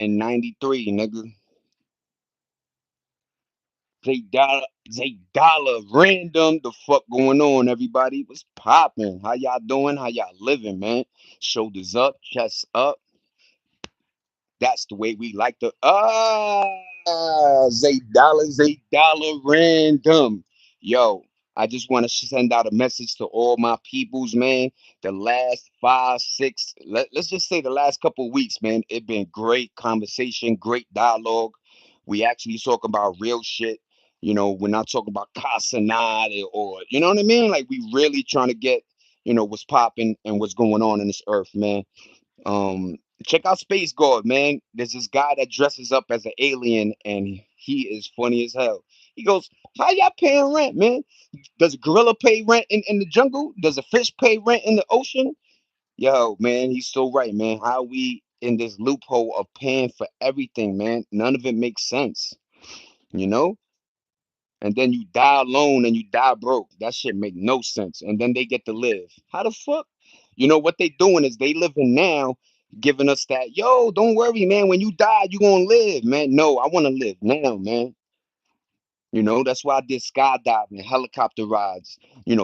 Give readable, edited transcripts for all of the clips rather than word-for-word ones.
in '93, nigga. Zay Dollar, random. The fuck going on, everybody? What's popping? How y'all doing? How y'all living, man? Shoulders up, chest up. That's the way we like to. Zay Dollar, random. Yo, I just want to send out a message to all my peoples, man. The last 5, 6, let's just say the last couple of weeks, man. It been great conversation, great dialogue. We actually talk about real shit. We're not talking about Casanat or you know what I mean? Like we really trying to get, what's popping and what's going on in this earth, man. Um, Check out Space God, man. There's this guy that dresses up as an alien, and he is funny as hell. He goes, "How y'all paying rent, man? Does a gorilla pay rent in the jungle? Does a fish pay rent in the ocean?" Yo, man, he's so right, man. How we in this loophole of paying for everything, man? None of it makes sense, you know? And then you die alone and you die broke. That shit make no sense. And then they get to live. How the fuck? What they doing is they living now, giving us that, yo, don't worry, man. When you die, you gonna live, man. No, I wanna live now, man. That's why I did skydiving, helicopter rides,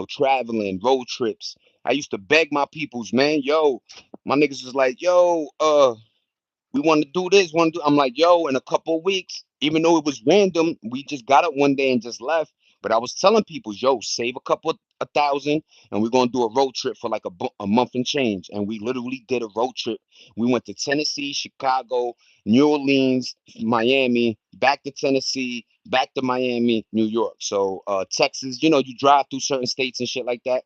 traveling, road trips. I used to beg my peoples, man, yo, my niggas was like, yo, we want to do this, want to do. I'm like, yo, in a couple of weeks, even though it was random, we just got it one day and just left. But I was telling people, yo, save a couple of a thousand, and we're gonna do a road trip for like a month and change. And we literally did a road trip. We went to Tennessee, Chicago, New Orleans, Miami, back to Tennessee, back to Miami, New York. So Texas, you drive through certain states and shit like that.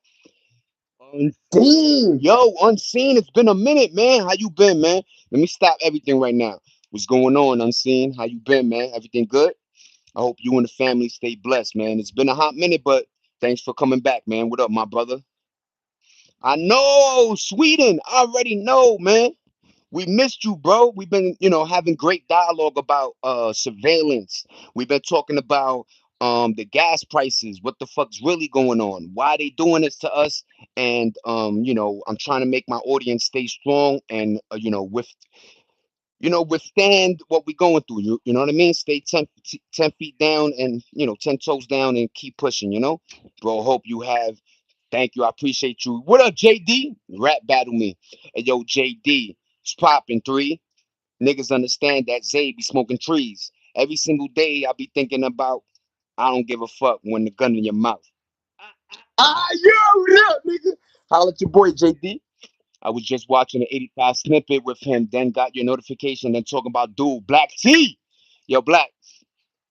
Unseen, yo, unseen. It's been a minute, man. How you been, man? Let me stop everything right now. What's going on, unseen? How you been, man? Everything good? I hope you and the family stay blessed, man. It's been a hot minute, but thanks for coming back, man. What up, my brother? I know, Sweden. I already know, man. We missed you, bro. We've been, having great dialogue about surveillance. We've been talking about the gas prices, what the fuck's really going on, why they doing this to us, and I'm trying to make my audience stay strong and withstand what we're going through. You know what I mean? Stay 10 feet down and 10 toes down and keep pushing. Bro. Hope you have. Thank you. I appreciate you. What up, JD? Rap battle me. Hey, yo, JD. It's popping three. Niggas understand that Zay be smoking trees. Every single day I be thinking about I don't give a fuck when the gun in your mouth. What up, nigga? Holla at your boy JD. I was just watching the 85 snippet with him, then got your notification, then talking about dude, Black T. Yo, Black.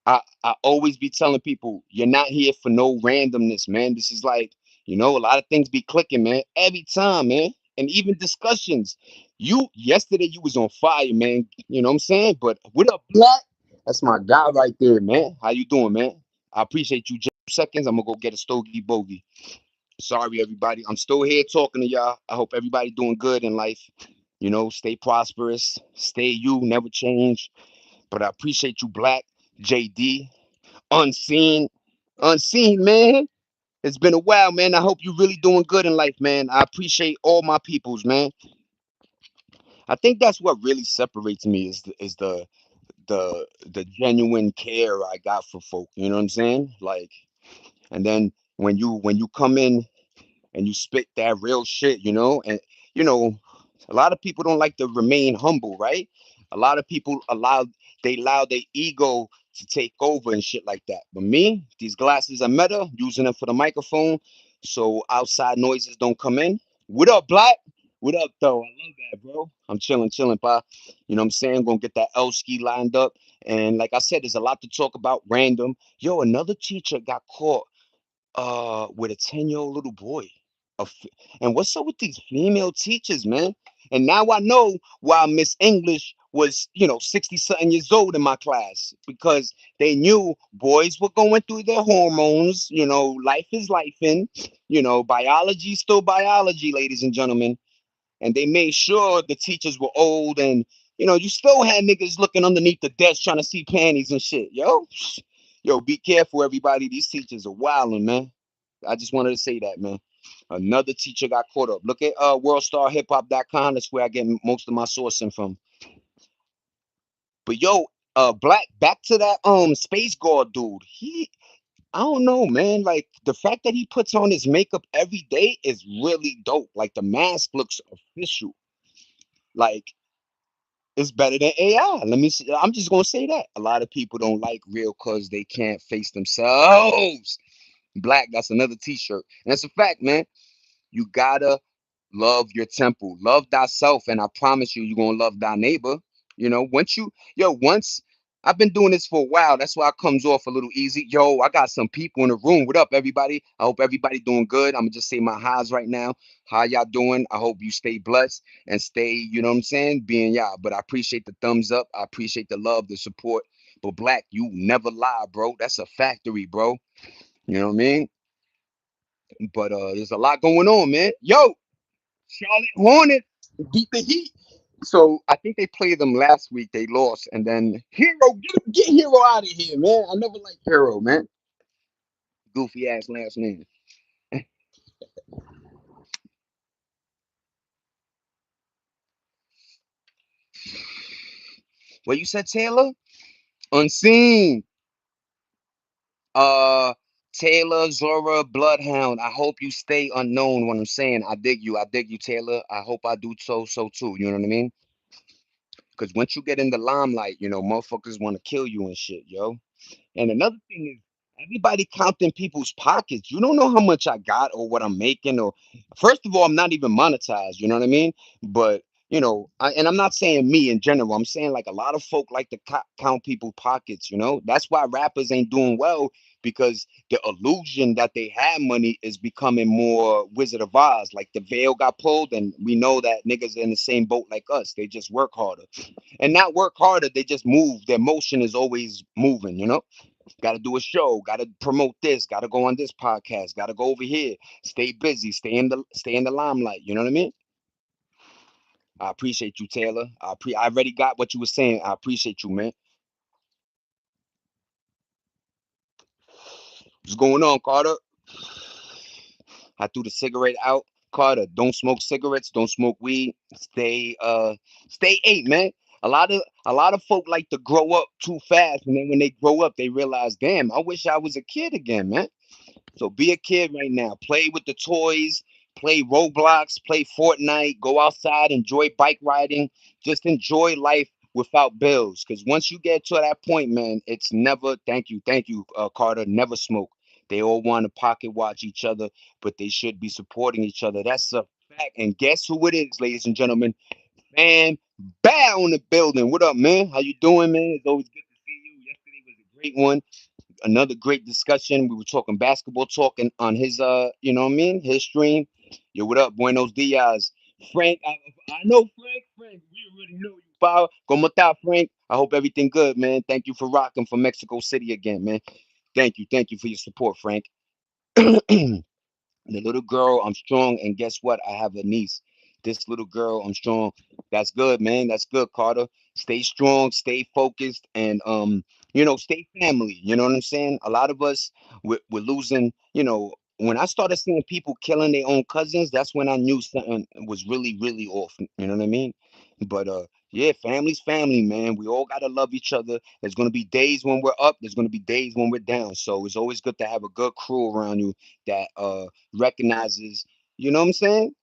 I always be telling people, you're not here for no randomness, man. This is like, a lot of things be clicking, man. Every time, man. And even discussions. You yesterday you was on fire, man. You know what I'm saying? But what up, Black? That's my guy right there, man. How you doing, man? I appreciate you. Just 2 seconds. I'm gonna go get a stogie bogey. Sorry, everybody. I'm still here talking to y'all. I hope everybody doing good in life. Stay prosperous. Stay you. Never change. But I appreciate you, Black. JD. Unseen. Unseen, man. It's been a while, man. I hope you really doing good in life, man. I appreciate all my peoples, man. I think that's what really separates me is the genuine care I got for folk. You know what I'm saying? Like, and then when you come in and you spit that real shit, and you know, a lot of people don't like to remain humble, right? A lot of people allow their ego to take over and shit like that. But me, these glasses are meta, using them for the microphone, so outside noises don't come in. What up, Black? What up, though? I love that, bro. I'm chilling, pa. You know what I'm saying? Gonna get that L ski lined up. And like I said, there's a lot to talk about random. Yo, another teacher got caught with a 10-year-old little boy. A f- And what's up with these female teachers, man? And now I know why Miss English was, 60 something years old in my class because they knew boys were going through their hormones. Life is life in, biology still biology, ladies and gentlemen. And they made sure the teachers were old and, you still had niggas looking underneath the desk trying to see panties and shit. Yo, be careful, everybody. These teachers are wilding, man. I just wanted to say that, man. Another teacher got caught up. Look at worldstarhiphop.com. That's where I get most of my sourcing from. But yo, Black, back to that Space Guard dude. I don't know, man. Like the fact that he puts on his makeup every day is really dope. Like the mask looks official. Like it's better than AI. Let me. I'm just gonna say that a lot of people don't like real because they can't face themselves. Black. That's another T-shirt, and it's a fact, man. You gotta love your temple, love thyself, and I promise you, you're gonna love thy neighbor. Once once I've been doing this for a while, that's why it comes off a little easy. Yo, I got some people in the room. What up, everybody? I hope everybody doing good. I'm gonna just say my highs right now. How y'all doing? I hope you stay blessed and stay, you know what I'm saying, being y'all. But I appreciate the thumbs up. I appreciate the love, the support. But Black, you never lie, bro. That's a factory, bro. You know what I mean? But there's a lot going on, man. Yo, Charlotte Hornets beat the Heat. So I think they played them last week. They lost, and then Hero, get Hero out of here, man. I never liked Hero, man. Goofy ass last name. What you said, Taylor? Unseen. Uh, Taylor Zora Bloodhound. I hope you stay unknown. What I'm saying, I dig you. I dig you, Taylor. I hope I do so too. You know what I mean? Because once you get in the limelight, motherfuckers want to kill you and shit, yo. And another thing is, everybody counting people's pockets. You don't know how much I got or what I'm making. Or first of all, I'm not even monetized. You know what I mean? But and I'm not saying me in general. I'm saying like a lot of folk like to count people's pockets. That's why rappers ain't doing well because the illusion that they have money is becoming more Wizard of Oz. Like the veil got pulled, and we know that niggas are in the same boat like us. They just work harder, and not work harder. They just move. Their motion is always moving. Got to do a show, got to promote this, got to go on this podcast, got to go over here, stay busy, stay in the limelight. You know what I mean? I appreciate you, Taylor. I already got what you were saying. I appreciate you, man. What's going on, Carter? I threw the cigarette out. Carter, don't smoke cigarettes, don't smoke weed. Stay eight, man. A lot of folk like to grow up too fast, and then when they grow up, they realize, damn, I wish I was a kid again, man. So be a kid right now. Play with the toys, play Roblox, play Fortnite, go outside, enjoy bike riding, just enjoy life without bills. Because once you get to that point, man, it's never, thank you, Carter, never smoke. They all want to pocket watch each other, but they should be supporting each other. That's a fact. And guess who it is, ladies and gentlemen? Man, Bow in the building. What up, man? How you doing, man? It's always good to see you. Yesterday was a great one, another great discussion. We were talking basketball, talking on his you know what I mean, his stream. Yo, what up? Buenos dias. Frank, I know Frank. Frank, we already know you. Pal. Como está, Frank? I hope everything good, man. Thank you for rocking from Mexico City again, man. Thank you for your support, Frank. The little girl, I'm strong, and guess what? I have a niece. This little girl, I'm strong. That's good, man. That's good, Carter. Stay strong, stay focused, and stay family. You know what I'm saying? A lot of us, we're losing. When I started seeing people killing their own cousins, that's when I knew something was really, really off. You know what I mean? But yeah, family's family, man. We all gotta love each other. There's gonna be days when we're up. There's gonna be days when we're down. So it's always good to have a good crew around you that recognizes, you know what I'm saying?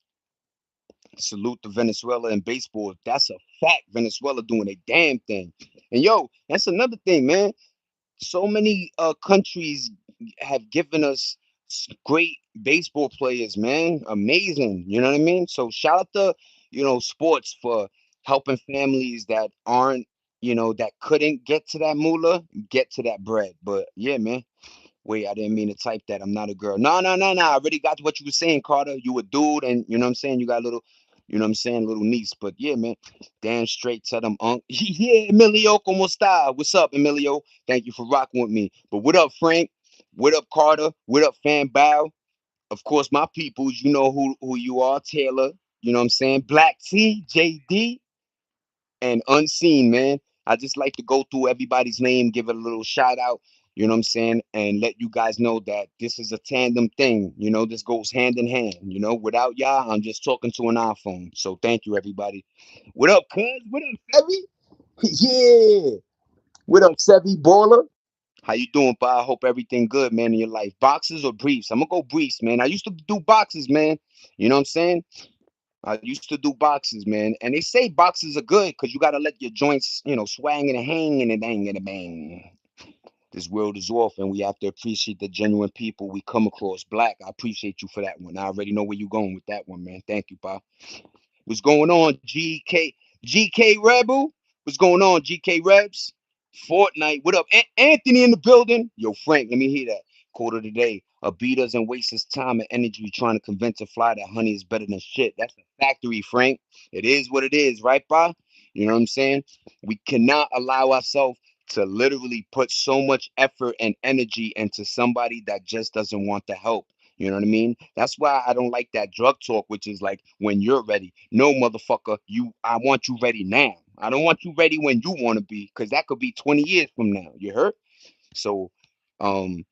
Salute to Venezuela in baseball. That's a fact. Venezuela doing a damn thing. And yo, that's another thing, man. So many countries have given us great baseball players, man. Amazing. You know what I mean? So shout out to, sports for helping families that aren't, that couldn't get to that moolah, get to that bread. But yeah, man. Wait, I didn't mean to type that. I'm not a girl. No, no, no, no. I already got what you were saying, Carter. You a dude, and you know what I'm saying? You got a little, you know what I'm saying, little niece. But yeah, man. Damn straight to them unk. Yeah, Emilio, como está? What's up, Emilio? Thank you for rocking with me. But what up, Frank? What up, Carter? What up, Fan Bow? Of course, my peoples, you know who you are, Taylor. You know what I'm saying? Black T, JD, and Unseen, man. I just like to go through everybody's name, give it a little shout out, you know what I'm saying, and let you guys know that this is a tandem thing. This goes hand in hand. Without y'all, I'm just talking to an iPhone. So thank you, everybody. What up, cuz? What up, Febby? What up, Sevi Baller? How you doing, Pa? I hope everything good, man, in your life. Boxes or briefs? I'm gonna go briefs, man. I used to do boxes, man. You know what I'm saying? I used to do boxes, man. And they say boxes are good because you gotta let your joints, swang and hang and a bang and a bang. This world is off, and we have to appreciate the genuine people we come across. Black, I appreciate you for that one. I already know where you're going with that one, man. Thank you, Pa. What's going on, GK Rebel? What's going on, GK Rebs? Fortnite, what up? Anthony in the building. Yo, Frank, let me hear that. Quarter today. A bee doesn't waste his time and energy trying to convince a fly that honey is better than shit. That's a factory, Frank. It is what it is, right, Pa? You know what I'm saying? We cannot allow ourselves to literally put so much effort and energy into somebody that just doesn't want the help. You know what I mean? That's why I don't like that drug talk, which is like when you're ready. No, motherfucker, I want you ready now. I don't want you ready when you want to be, because that could be 20 years from now. You heard? So, um,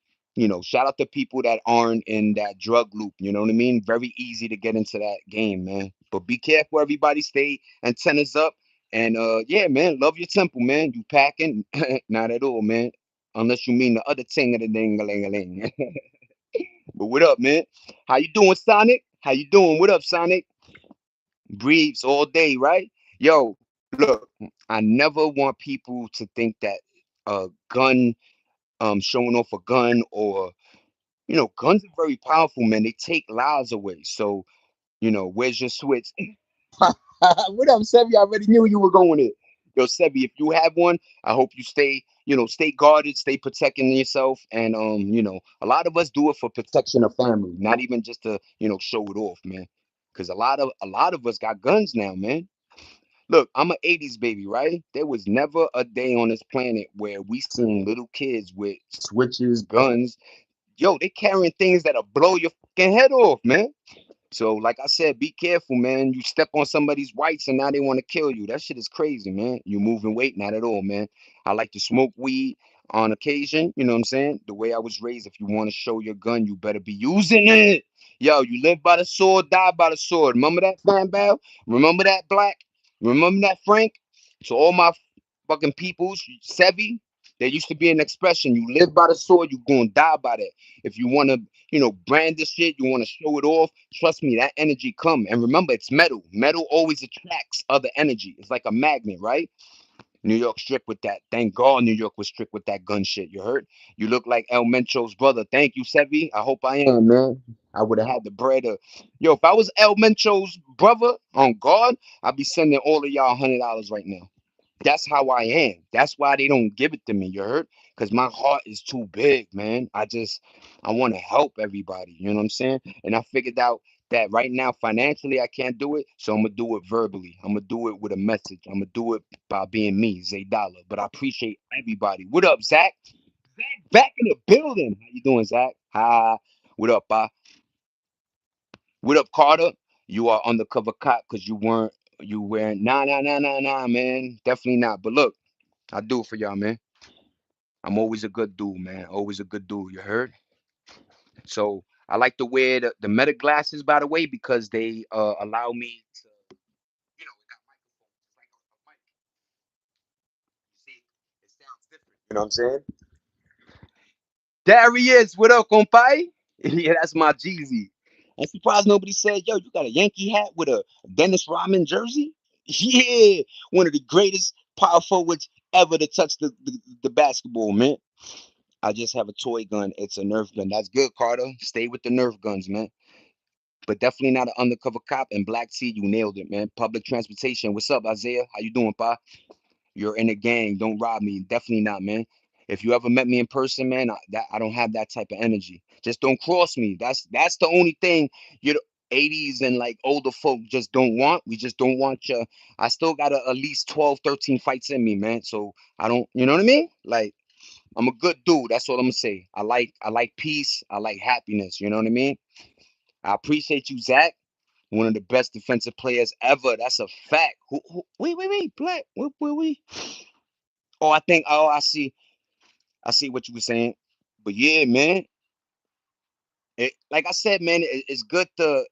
shout out to people that aren't in that drug loop. You know what I mean? Very easy to get into that game, man. But be careful, everybody. Stay antennas up. And yeah, man, love your temple, man. You packing? Not at all, man. Unless you mean the other thing of the ding a ling a ling. But what up, man? How you doing, Sonic? How you doing? What up, Sonic? Breathes all day, right? Yo, look, I never want people to think that a gun, showing off a gun, or guns are very powerful, man. They take lives away. So, where's your switch? What up, Sevi? I already knew you were going in. Yo, Sevi, if you have one, I hope you stay guarded, stay protecting yourself. And a lot of us do it for protection of family, not even just to, show it off, man. Because a lot of us got guns now, man. Look, I'm an 80s baby, right? There was never a day on this planet where we seen little kids with switches, guns. Yo, they carrying things that'll blow your fucking head off, man. So, like I said, be careful, man. You step on somebody's whites and now they want to kill you. That shit is crazy, man. You moving weight, not at all, man. I like to smoke weed on occasion. You know what I'm saying? The way I was raised, if you want to show your gun, you better be using it. Yo, you live by the sword, die by the sword. Remember that, Fan Bell? Remember that, Black? Remember that, Frank? So all my fucking peoples, Sevi, there used to be an expression: you live by the sword, you gonna die by that. If you wanna, brand this shit, you wanna show it off. Trust me, that energy come. And remember, it's metal. Metal always attracts other energy. It's like a magnet, right? New York strict with that. Thank God New York was strict with that gun shit. You heard? You look like El Mencho's brother. Thank you, Sevi. I hope I am, man. I would have had the bread of. Yo, if I was El Mencho's brother on God, I'd be sending all of y'all $100 right now. That's how I am. That's why they don't give it to me. You heard? Because my heart is too big, man. I want to help everybody. You know what I'm saying? And I figured out that right now financially I can't do it, so I'm gonna do it verbally. I'm gonna do it with a message. I'm gonna do it by being me, Zay Dollar. But I appreciate everybody. What up, Zach? Zach back in the building. How you doing, Zach? Hi. What up, what up, Carter? You are undercover cop because you wearing nah, man. Definitely not. But look, I do it for y'all, man. I'm always a good dude, man. Always a good dude. You heard? So I like to wear the meta glasses, by the way, because they allow me to, it got microphones. It's like a mic. You see, it sounds different. You know what I'm saying? There he is. What up, compay? Yeah, that's my Jeezy. I'm surprised nobody said, yo, you got a Yankee hat with a Dennis Rodman jersey? Yeah, one of the greatest power forwards ever to touch the basketball, man. I just have a toy gun. It's a Nerf gun. That's good, Carter. Stay with the Nerf guns, man. But definitely not an undercover cop. And Black Sea, you nailed it, man. Public transportation. What's up, Isaiah? How you doing, pa? You're in a gang. Don't rob me. Definitely not, man. If you ever met me in person, man, I don't have that type of energy. Just don't cross me. That's the only thing you know, 80s and like older folk just don't want. We just don't want you. I still got at least 12, 13 fights in me, man. So I don't, you know what I mean? Like I'm a good dude. That's all I'm gonna say. I like peace. I like happiness. You know what I mean? I appreciate you, Zach. One of the best defensive players ever. That's a fact. Wait, Black. Wait. Oh, I think. Oh, I see. I see what you were saying. But yeah, man. Like I said, man, it's good. The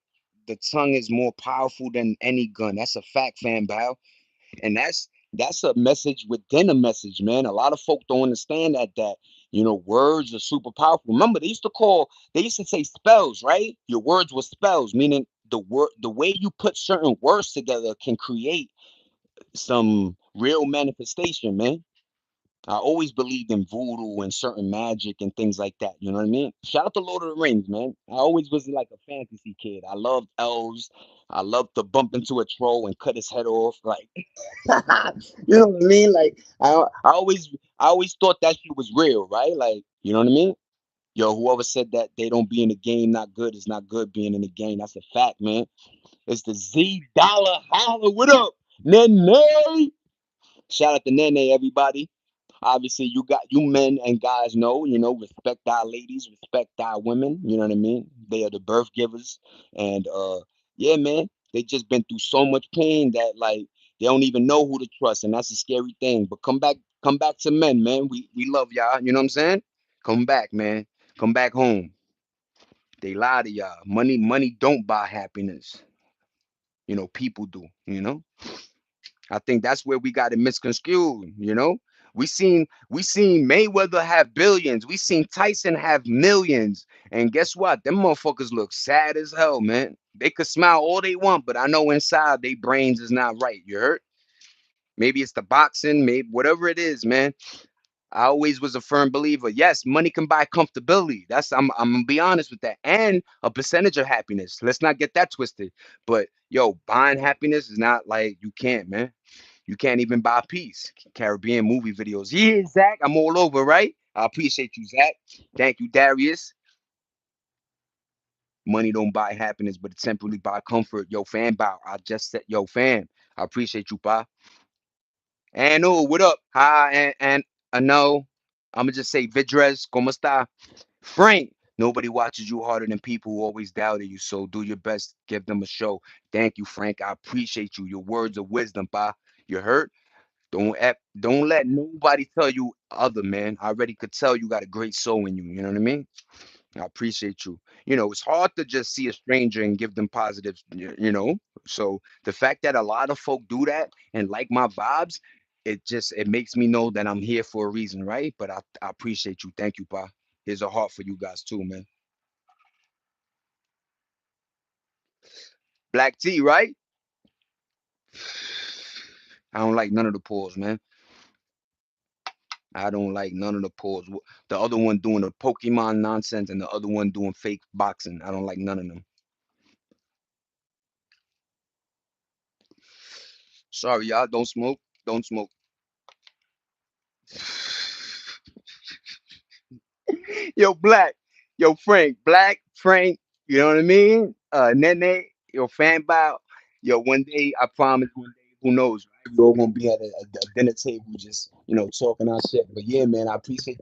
tongue is more powerful than any gun. That's a fact, fan bow. And That's a message within a message, man. A lot of folk don't understand that words are super powerful. Remember, they used to say spells, right? Your words were spells, meaning the way you put certain words together can create some real manifestation, man. I always believed in voodoo and certain magic and things like that. You know what I mean? Shout out to Lord of the Rings, man. I always was like a fantasy kid. I loved elves. I loved to bump into a troll and cut his head off. Like, you know what I mean? Like, I always thought that shit was real, right? Like, you know what I mean? Yo, whoever said that they don't be in the game not good is not good being in the game. That's a fact, man. It's the Z Dollar Holler. What up, Nene? Shout out to Nene, everybody. Obviously, you men and guys know, respect our ladies, respect our women. You know what I mean? They are the birth givers, and yeah, man, they just been through so much pain that like they don't even know who to trust, and that's a scary thing. But come back to men, man. We love y'all. You know what I'm saying? Come back, man. Come back home. They lie to y'all. Money don't buy happiness. People do. I think that's where we got it misconstrued. We seen Mayweather have billions. We seen Tyson have millions. And guess what? Them motherfuckers look sad as hell, man. They could smile all they want, but I know inside they brains is not right. You heard? Maybe it's the boxing, maybe whatever it is, man. I always was a firm believer. Yes, money can buy comfortability. I'm gonna be honest with that. And a percentage of happiness. Let's not get that twisted. But yo, buying happiness is not like you can't, man. You can't even buy peace. Caribbean movie videos. Yeah, Zach, I'm all over, right? I appreciate you, Zach. Thank you, Darius. Money don't buy happiness, but it temporarily buy comfort. Yo, fan bow. I just said, yo, fan. I appreciate you, pa. And oh, what up? Hi, and I know. I'ma just say Vidres, como esta? Frank. Nobody watches you harder than people who always doubted you. So do your best. Give them a show. Thank you, Frank. I appreciate you. Your words of wisdom, pa. You heard? Don't let nobody tell you other, man. I already could tell you got a great soul in you. You know what I mean? I appreciate you. It's hard to just see a stranger and give them positive, So the fact that a lot of folk do that and like my vibes, it makes me know that I'm here for a reason, right? But I appreciate you. Thank you, Pa. Here's a heart for you guys too, man. Black tea, right? I don't like none of the pause, man. I don't like none of the pause. The other one doing the Pokemon nonsense and the other one doing fake boxing. I don't like none of them. Sorry, y'all. Don't smoke. Don't smoke. Yo, Black. Yo, Frank. Black, Frank. You know what I mean? Nene, yo, fan bow. Yo, one day, I promise, one day, who knows, right? We all gonna be at a dinner table just, talking our shit. But yeah, man, I appreciate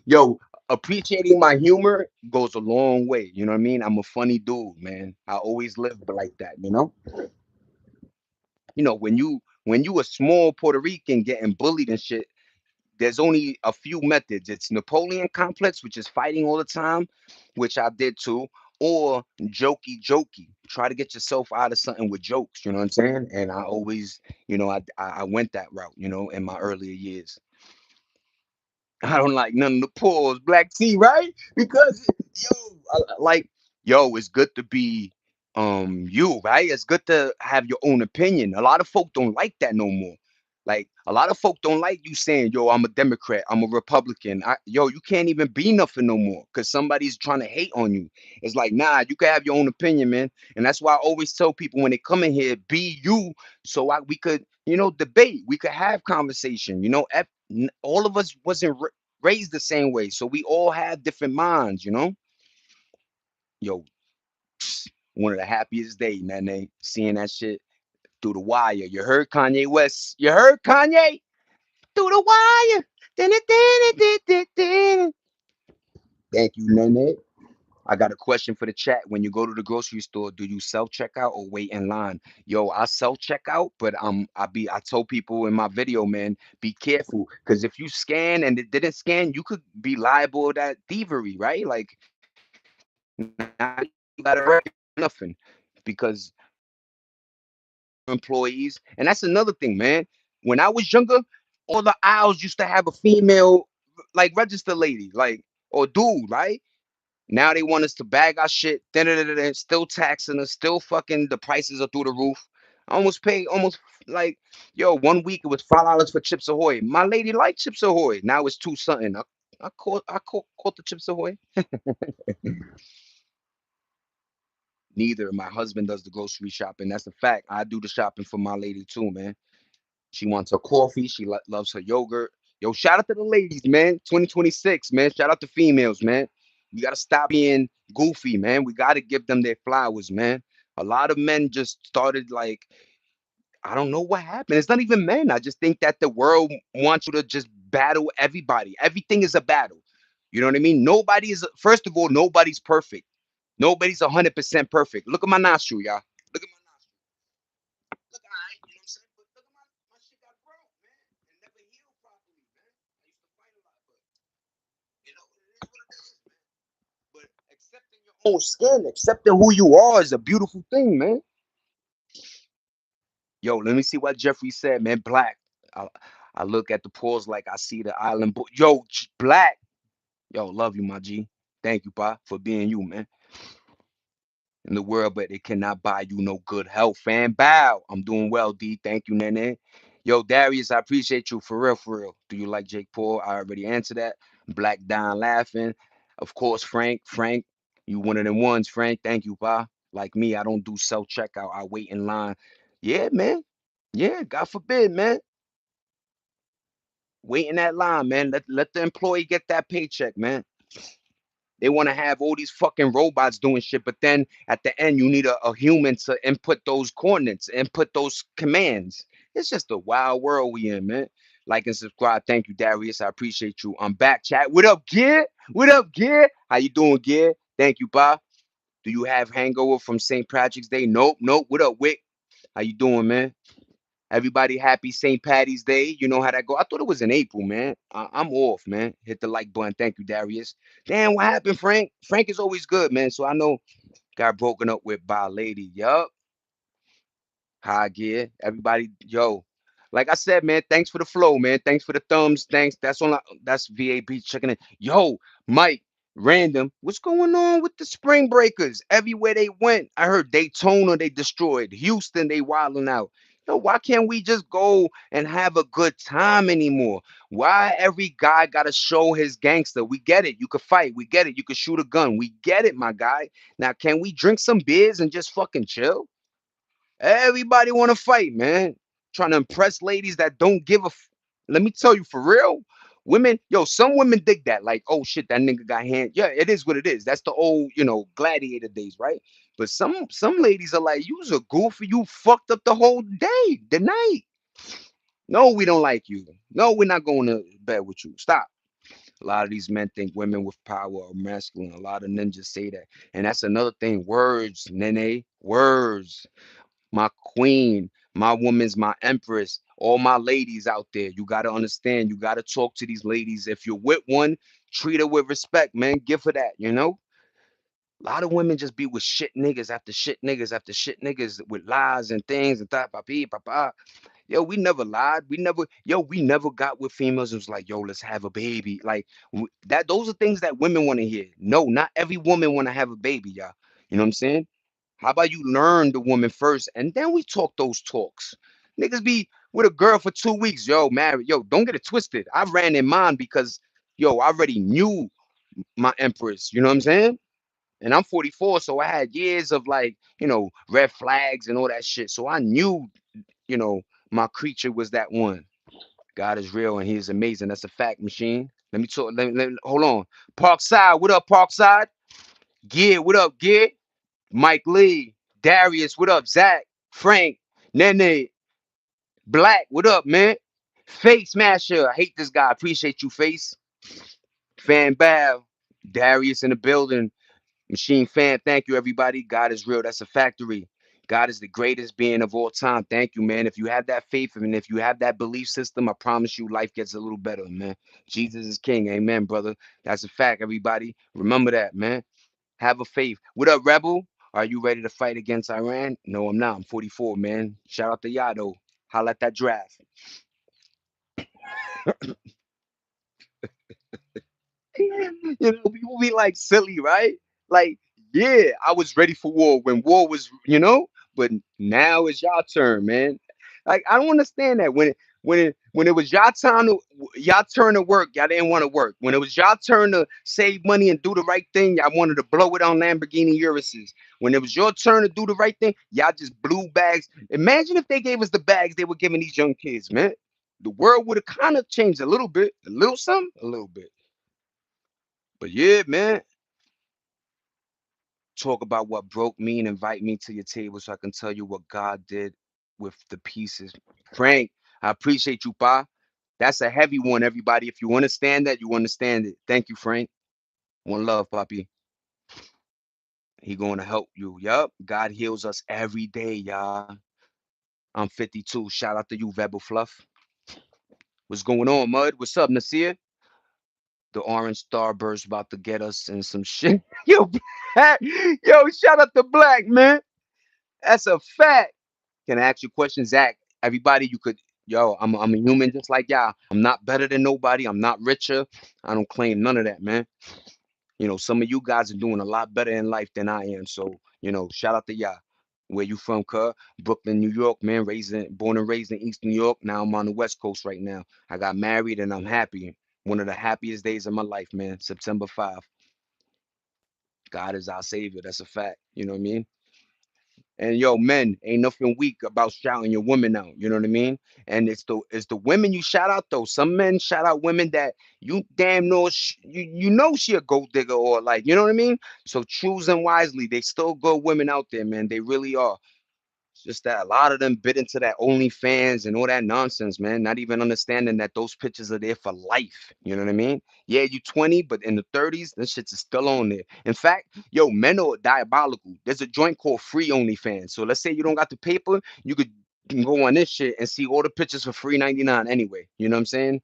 yo, appreciating my humor goes a long way. You know what I mean? I'm a funny dude, man. I always live like that. When you a small Puerto Rican getting bullied and shit, there's only a few methods. It's Napoleon complex, which is fighting all the time, which I did too, or jokey. Try to get yourself out of something with jokes. You know what I'm saying? And I always, I went that route. In my earlier years. I don't like none of the pause, black tea, right? Because yo, it's good to be you, right? It's good to have your own opinion. A lot of folk don't like that no more. Like a lot of folk don't like you saying, yo, I'm a Democrat, I'm a Republican. You can't even be nothing no more because somebody's trying to hate on you. It's like, nah, you can have your own opinion, man. And that's why I always tell people when they come in here, be you, so we could, debate. We could have conversation. All of us wasn't raised the same way, so we all have different minds. Yo, one of the happiest days, man. They seeing that shit through the wire. You heard Kanye West? You heard Kanye through the wire? Dun-dun-dun-dun-dun-dun. Thank you, Nene. I got a question for the chat. When you go to the grocery store, do you self checkout or wait in line? Yo, I self checkout, but I told people in my video, man, be careful because if you scan and it didn't scan, you could be liable to that thievery, right? Like now you gotta recognize nothing because employees, and that's another thing, man. When I was younger, all the aisles used to have a female like register lady, like or dude, right? Now they want us to bag our shit, still taxing us, still fucking the prices are through the roof. I almost paid almost like yo, 1 week it was $5 for Chips Ahoy. My lady liked Chips Ahoy. Now it's two something. I caught the Chips Ahoy. Neither. My husband does the grocery shopping. That's a fact. I do the shopping for my lady too, man. She wants her coffee. She loves her yogurt. Yo, shout out to the ladies, man. 2026, man. Shout out to females, man. We gotta stop being goofy, man. We gotta give them their flowers, man. A lot of men just started like, I don't know what happened. It's not even men. I just think that the world wants you to just battle everybody. Everything is a battle. You know what I mean? Nobody is. First of all, nobody's perfect. Nobody's 100% perfect. Look at my nostril, y'all. Look at my nostril. Look, all right, you know what I'm saying? But look at my shit got broke, man. It never healed properly, man. I used to fight a lot, but you know, it is what it is, man. But accepting your own skin, accepting who you are is a beautiful thing, man. Yo, let me see what Jeffrey said, man. Black. I, I look at the pause like I see the island. Yo, Black. Yo, love you, my G. Thank you, Pa, for being you, man. In the world, but it cannot buy you no good health, fam. Bow. I'm doing well, D. Thank you, Nene. Yo, Darius, I appreciate you for real, for real. Do you like Jake Paul? I already answered that. Black Don laughing. Of course, Frank. Frank, you one of them ones, Frank. Thank you, Pa. Like me, I don't do self checkout. I wait in line. Yeah, man. Yeah, God forbid, man. Wait in that line, man. Let the employee get that paycheck, man. They want to have all these fucking robots doing shit, but then at the end, you need a human to input those coordinates, input those commands. It's just a wild world we in, man. Like and subscribe. Thank you, Darius. I appreciate you. I'm back, chat. What up, Gear? What up, Gear? How you doing, Gear? Thank you, Bob. Do you have hangover from St. Patrick's Day? Nope, nope. What up, Wick? How you doing, man? Everybody happy St. Patty's Day. You know how that go. I thought it was in April, man. I'm off, man. Hit the like button. Thank you, Darius. Damn, what happened, Frank? Frank is always good, man. So I know got broken up with by a lady. Yup. High gear. Everybody, yo. Like I said, man, thanks for the flow, man. Thanks for the thumbs. Thanks. That's VAB checking in. Yo, Mike, random. What's going on with the Spring Breakers? Everywhere they went, I heard Daytona they destroyed. Houston they wilding out. Yo, why can't we just go and have a good time anymore? Why every guy gotta show his gangster? We get it. You could fight. We get it. You could shoot a gun. We get it, my guy. Now, can we drink some beers and just fucking chill? Everybody want to fight, man. Trying to impress ladies that don't give a. Let me tell you for real, women, yo, some women dig that. Like, oh shit, that nigga got hand. Yeah, it is what it is. That's the old, gladiator days, right? But some ladies are like, you's a goofy. You fucked up the whole day, the night. No, we don't like you. No, we're not going to bed with you. Stop. A lot of these men think women with power are masculine. A lot of ninjas say that. And that's another thing. Words, Nene. Words, my queen, my woman's my empress, all my ladies out there. You got to understand, you got to talk to these ladies. If you're with one, treat her with respect, man. Give her that, you know? A lot of women just be with shit niggas after shit niggas after shit niggas with lies and things and that, papi, papa. Yo, we never lied. We never got with females. It was like, yo, let's have a baby. Like that. Those are things that women want to hear. No, not every woman want to have a baby, y'all. You know what I'm saying? How about you learn the woman first and then we talk those talks? Niggas be with a girl for 2 weeks, yo, married. Yo, don't get it twisted. I ran in mine because, yo, I already knew my empress. You know what I'm saying? And I'm 44, so I had years of like, red flags and all that shit. So I knew, you know, my creature was that one. God is real and he is amazing. That's a fact, machine. Let me talk. Hold on. Parkside, what up, Parkside? Gear, what up, Gear? Mike Lee, Darius, what up? Zach, Frank, Nene, Black, what up, man? Face Smasher, I hate this guy. Appreciate you, Face. Fan Bav, Darius in the building. Machine Fan, thank you, everybody. God is real. That's a factory. God is the greatest being of all time. Thank you, man. If you have that faith and if you have that belief system, I promise you life gets a little better, man. Jesus is king. Amen, brother. That's a fact, everybody. Remember that, man. Have a faith. What up, Rebel? Are you ready to fight against Iran? No, I'm not. I'm 44, man. Shout out to Yado. Holla at that draft. People be like silly, right? Like, yeah, I was ready for war when war was, but now it's your turn, man. Like, I don't understand that when it was y'all turn to work, y'all didn't want to work. When it was y'all turn to save money and do the right thing, y'all wanted to blow it on Lamborghini Uruses. When it was your turn to do the right thing, y'all just blew bags. Imagine if they gave us the bags they were giving these young kids, man. The world would have kind of changed a little bit, a little something, a little bit. But yeah, man, talk about what broke me and invite me to your table so I can tell you what God did with the pieces. Frank, I appreciate you, Pa. That's a heavy one, everybody. If you understand that, you understand it. Thank you, Frank. One love, Papi. He going to help you. Yup. God heals us every day, y'all. I'm 52. Shout out to you, Rebel Fluff. What's going on, Mud? What's up, Nasir? The orange starburst about to get us in some shit. Yo, yo, shout out to Black, man. That's a fact. Can I ask you questions, Zach? Everybody, you could. Yo, I'm a human just like y'all. I'm not better than nobody. I'm not richer. I don't claim none of that, man. Some of you guys are doing a lot better in life than I am. So, shout out to y'all. Where you from, cuz? Brooklyn, New York, man. Born and raised in East New York. Now I'm on the West Coast right now. I got married and I'm happy. One of the happiest days of my life, man. September 5. God is our savior. That's a fact. You know what I mean? And yo, men, ain't nothing weak about shouting your woman out. You know what I mean? And it's the women you shout out though. Some men shout out women that you damn know you know she a gold digger or like you know what I mean. So choose them wisely. They still good women out there, man. They really are. It's just that a lot of them bit into that OnlyFans and all that nonsense, man. Not even understanding that those pictures are there for life. You know what I mean? Yeah, you 20, but in the 30s, this shit's still on there. In fact, yo, men are diabolical. There's a joint called Free OnlyFans. So let's say you don't got the paper, you can go on this shit and see all the pictures for free 99 anyway. You know what I'm saying?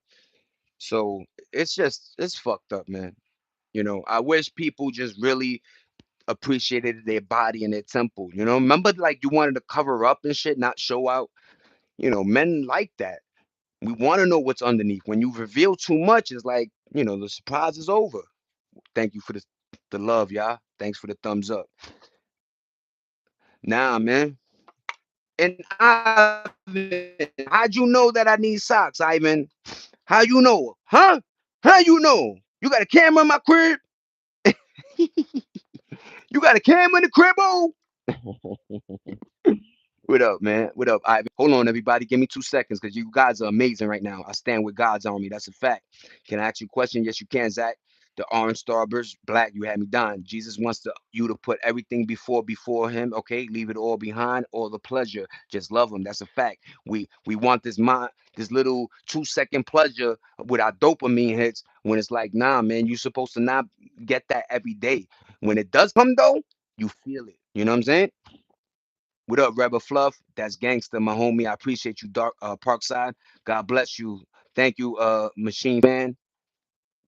So it's fucked up, man. I wish people just really appreciated their body and their temple. Remember like you wanted to cover up and shit, not show out. Men like that. We want to know what's underneath. When you reveal too much, it's like the surprise is over. Thank you for the love, y'all. Thanks for the thumbs up. Nah, man. And Ivan, how'd you know that I need socks, Ivan? How you know? Huh? How you know? You got a camera in my crib? You got a camera in the crib, oh? What up, man? What up, Ivan? Hold on, everybody. Give me 2 seconds because you guys are amazing right now. I stand with God's army. That's a fact. Can I ask you a question? Yes, you can, Zach. The orange starburst, Black, you had me dying. Jesus wants you to put everything before him. Okay, leave it all behind, all the pleasure. Just love him. That's a fact. We want this little 2 second pleasure with our dopamine hits when it's like, nah, man, you're supposed to not get that every day. When it does come though, you feel it. You know what I'm saying? What up, Rebel Fluff? That's gangster, my homie. I appreciate you, Dark Parkside. God bless you. Thank you, Machine Fan,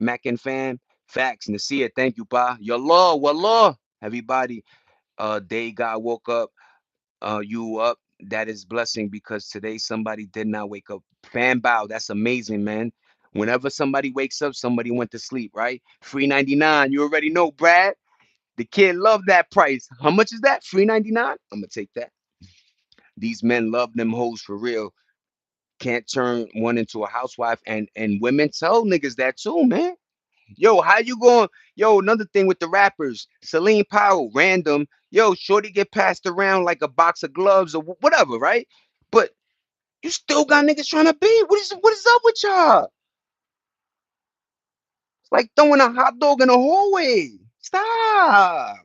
Mackin Fan. Facts, Nasir. Thank you, Pa. Your law, wallah. Everybody, day God woke up, you up. That is blessing because today somebody did not wake up. Fan bow. That's amazing, man. Whenever somebody wakes up, somebody went to sleep, right? Free 99. You already know, Brad. The kid loved that price. How much is that? Free 99? I'm gonna take that. These men love them hoes for real. Can't turn one into a housewife, and women tell niggas that too, man. Yo, how you going? Yo, another thing with the rappers, Celine Powell, random. Yo, shorty get passed around like a box of gloves or whatever, right? But you still got niggas trying to be. What is up with y'all? It's like throwing a hot dog in a hallway. Stop.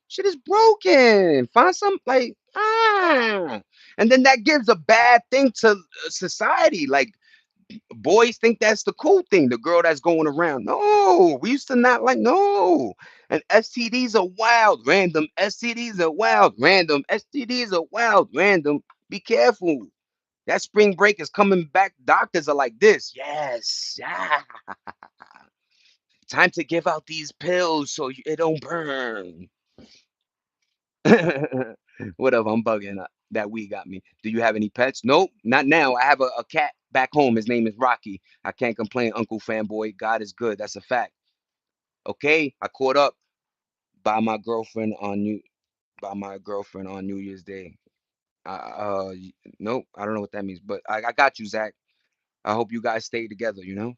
Shit is broken. Find some like and then that gives a bad thing to society. Like boys think that's the cool thing, the girl that's going around. No, we used to not like no. And STDs are wild, random. STDs are wild, random. STDs are wild, random. Be careful. That spring break is coming back. Doctors are like this. Yes. Yeah. Time to give out these pills so it don't burn. Whatever, I'm bugging. That weed got me. Do you have any pets? Nope, not now. I have a cat back home. His name is Rocky. I can't complain, Uncle Fanboy. God is good. That's a fact. Okay, I caught up by my girlfriend on New Year's Day. Nope, I don't know what that means, but I got you, Zach. I hope you guys stay together, you know?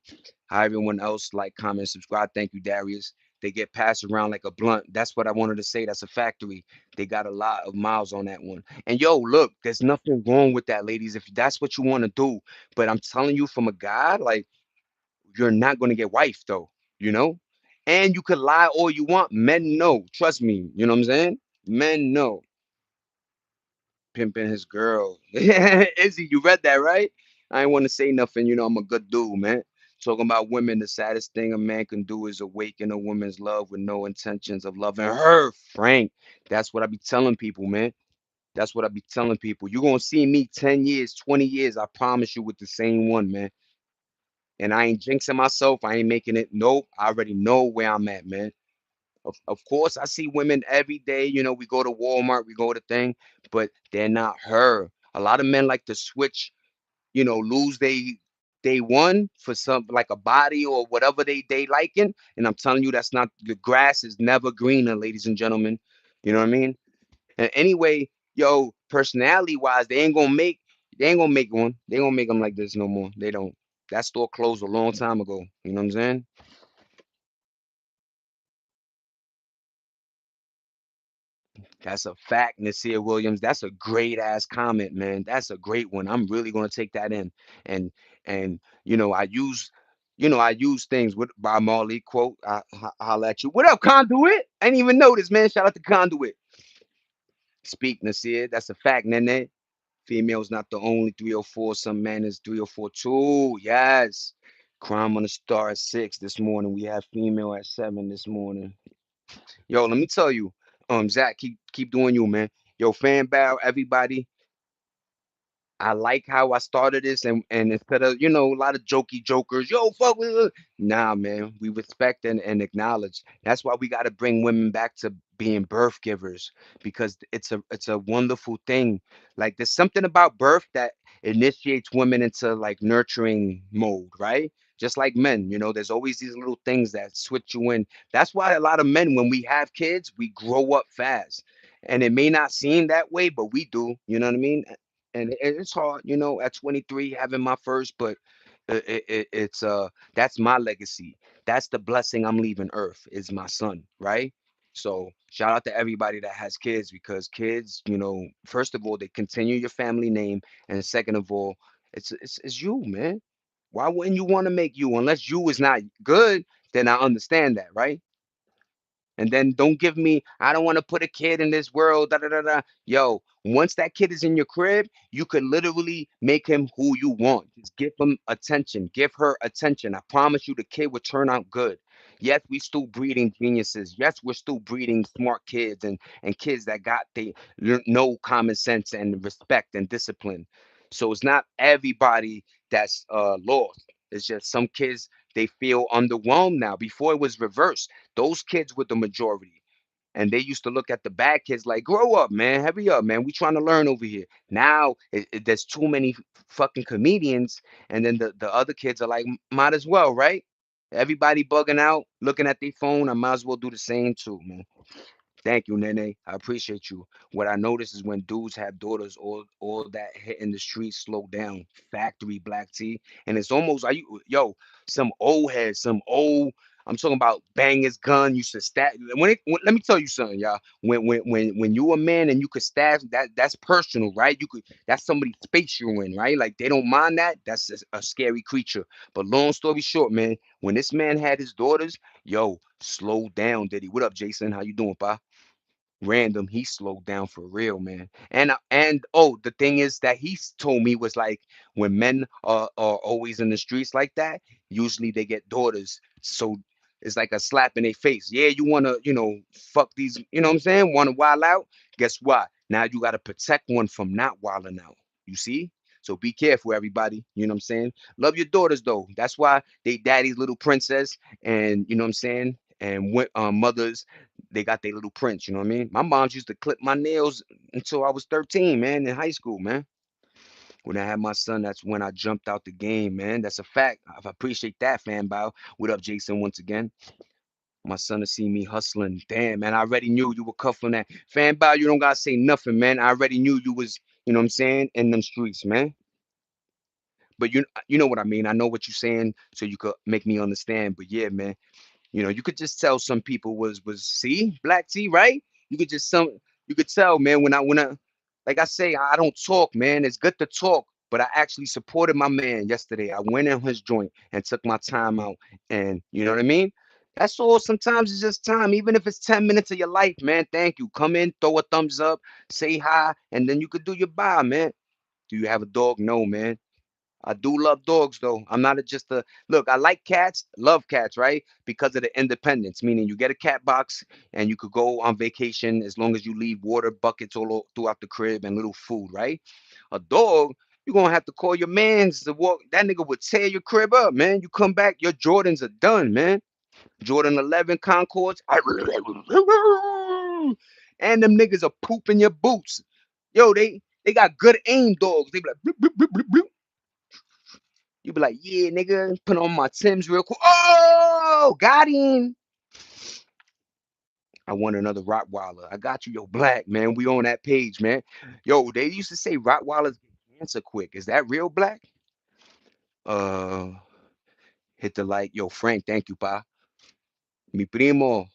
How everyone else like, comment, subscribe. Thank you, Darius. They get passed around like a blunt. That's what I wanted to say. That's a factory. They got a lot of miles on that one. And yo, look, there's nothing wrong with that, ladies, if that's what you want to do. But I'm telling you, from a guy, like, you're not gonna get wife though, you know? And you could lie all you want. Men know. Trust me. You know what I'm saying? Men know. Pimping his girl. Izzy, you read that, right? I ain't want to say nothing. You know, I'm a good dude, man. Talking about women, the saddest thing a man can do is awaken a woman's love with no intentions of loving her. Frank, that's what I be telling people, man. That's what I be telling people. You're going to see me 10 years, 20 years, I promise you, with the same one, man. And I ain't jinxing myself. I ain't making it. Nope. I already know where I'm at, man. Of course, I see women every day. You know, we go to Walmart, we go to thing, but they're not her. A lot of men like to switch, lose they one for some like a body or whatever they liking. And I'm telling you, that's not the grass is never greener, ladies and gentlemen. You know what I mean? And anyway, yo, personality wise, they ain't gonna make one. They ain't gonna make them like this no more. They don't. That store closed a long time ago. You know what I'm saying? That's a fact, Nasir Williams. That's a great ass comment, man. That's a great one. I'm really gonna take that in. And I use things with by Marley quote. Holla at you. What up, Conduit? I didn't even notice, man. Shout out to Conduit. Speak, Nasir. That's a fact, Nene. Female's not the only 304. Some man is 304 too. Yes. Crime on the Star at 6 this morning. We have female at 7 this morning. Yo, let me tell you, Zach, keep doing you, man. Yo, fan bow, everybody. I like how I started this, and instead of a lot of jokey jokers, yo fuck with nah, man, we respect and acknowledge. That's why we got to bring women back to being birth givers, because it's a wonderful thing. Like, there's something about birth that initiates women into like nurturing mode, right? Just like men, there's always these little things that switch you in. That's why a lot of men, when we have kids, we grow up fast. And it may not seem that way, but we do. You know what I mean? And it's hard, at 23 having my first, but that's my legacy. That's the blessing I'm leaving Earth is my son, right? So shout out to everybody that has kids, because kids, first of all, they continue your family name, and second of all, it's you, man. Why wouldn't you want to make you? Unless you is not good, then I understand that, right? And then don't give me, I don't want to put a kid in this world. Da, da, da, da. Yo, once that kid is in your crib, you could literally make him who you want. Just give him attention, give her attention. I promise you, the kid will turn out good. Yes, we still breeding geniuses. Yes, we're still breeding smart kids and kids that got they know common sense and respect and discipline. So it's not everybody that's lost. It's just some kids, they feel underwhelmed now. Before it was reversed, those kids were the majority. And they used to look at the bad kids like, grow up, man. Hurry up, man. We trying to learn over here. Now there's too many fucking comedians. And then the other kids are like, might as well, right? Everybody bugging out, looking at their phone. I might as well do the same too, man. Thank you, Nene. I appreciate you. What I notice is when dudes have daughters, all that hit in the streets slow down. Factory black tea, and it's almost are you yo some old head, some old. I'm talking about bang his gun. Used to stab. Let me tell you something, y'all. When you a man and you could stab, that's personal, right? You could that's somebody's space you're in, right? Like they don't mind that. That's a scary creature. But long story short, man, when this man had his daughters, yo, slow down, Diddy. What up, Jason? How you doing, pa? Random, he slowed down for real, man. And oh, the thing is that told me was like when men are always in the streets like that, usually they get daughters. So it's like a slap in their face. Yeah, you wanna, fuck these, you know what I'm saying? Wanna wild out? Guess what? Now you gotta protect one from not wilding out. You see? So be careful, everybody. You know what I'm saying? Love your daughters though. That's why they daddy's little princess, and you know what I'm saying? And when mothers, they got their little prints, you know what I mean? My mom used to clip my nails until I was 13, man, in high school, man. When I had my son, that's when I jumped out the game, man. That's a fact. I appreciate that, fan bow. What up, Jason, once again? My son to see me hustling. Damn, man, I already knew you were cuffing that. Fan bow, you don't gotta say nothing, man. I already knew you was, you know what I'm saying, in them streets, man. But you know what I mean. I know what you're saying, so you could make me understand. But yeah, man. You could just tell some people was see black tea, right? You could just some you could tell, man, when I like I say, I don't talk, man. It's good to talk, but I actually supported my man yesterday. I went in his joint and took my time out, and you know what I mean? That's all. Sometimes it's just time, even if it's 10 minutes of your life, man. Thank you. Come in, throw a thumbs up, say hi, and then you could do your bye, man. Do you have a dog? No, man. I do love dogs though. I'm not just a look. I like cats, love cats, right? Because of the independence, meaning you get a cat box and you could go on vacation as long as you leave water buckets throughout the crib and little food, right? A dog, you're gonna have to call your mans to walk. That nigga would tear your crib up, man. You come back, your Jordans are done, man. Jordan 11 Concords, and them niggas are pooping your boots. Yo, they got good aim dogs. They be like, bloop, bloop, bloop, bloop, bloop. You be like, yeah, nigga, put on my Tim's real quick. Oh, got him. I want another Rottweiler. I got you, yo, Black, man. We on that page, man. Yo, they used to say Rottweilers get cancer quick. Is that real, Black? Uh, hit the like. Yo, Frank, thank you, pa. Mi primo,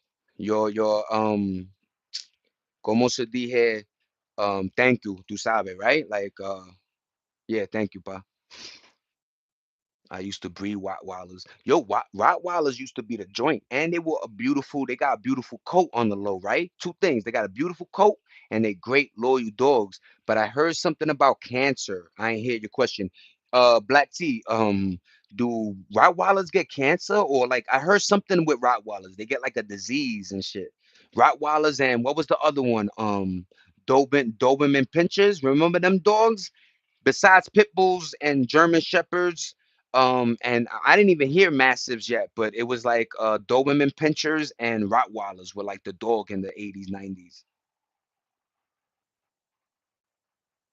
¿cómo se dije? Thank you, tú sabes, right? Like, yeah, thank you, pa. I used to breed Rottweilers. Yo, Rottweilers used to be the joint, and they were a beautiful. They got a beautiful coat on the low, right? Two things: they got a beautiful coat, and they great loyal dogs. But I heard something about cancer. I ain't hear your question. Black T. Do Rottweilers get cancer, or like I heard something with Rottweilers? They get like a disease and shit. Rottweilers and what was the other one? Doberman Pinchers. Remember them dogs? Besides pit bulls and German shepherds, and I didn't even hear mastiffs yet, but it was like Doberman pinchers and Rottweilers were like the dog in the 80s, 90s.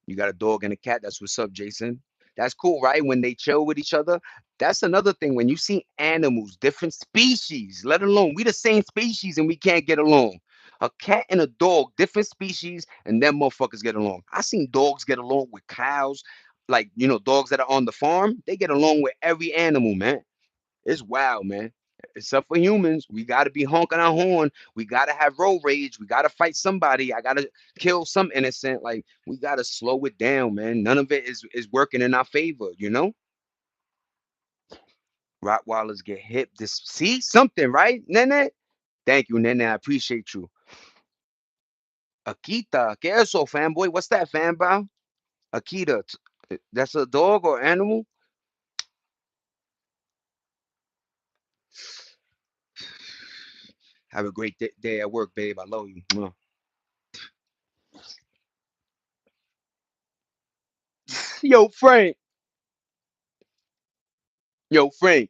You got a dog and a cat. That's what's up, Jason. That's cool, right? When they chill with each other. That's another thing. When you see animals, different species, let alone we the same species and we can't get along. A cat and a dog, different species, and them motherfuckers get along. I seen dogs get along with cows, like dogs that are on the farm. They get along with every animal, man. It's wild, man. Except for humans, we gotta be honking our horn. We gotta have road rage. We gotta fight somebody. I gotta kill some innocent. Like we gotta slow it down, man. None of it is working in our favor. Rottweilers get hip. This see something, right, Nene? Thank you, Nene. I appreciate you. Akita, ¿qué es eso, fanboy? What's that, fanboy? Akita, that's a dog or animal? Have a great day at work, babe. I love you. Mwah. Yo, Frank. Yo, Frank.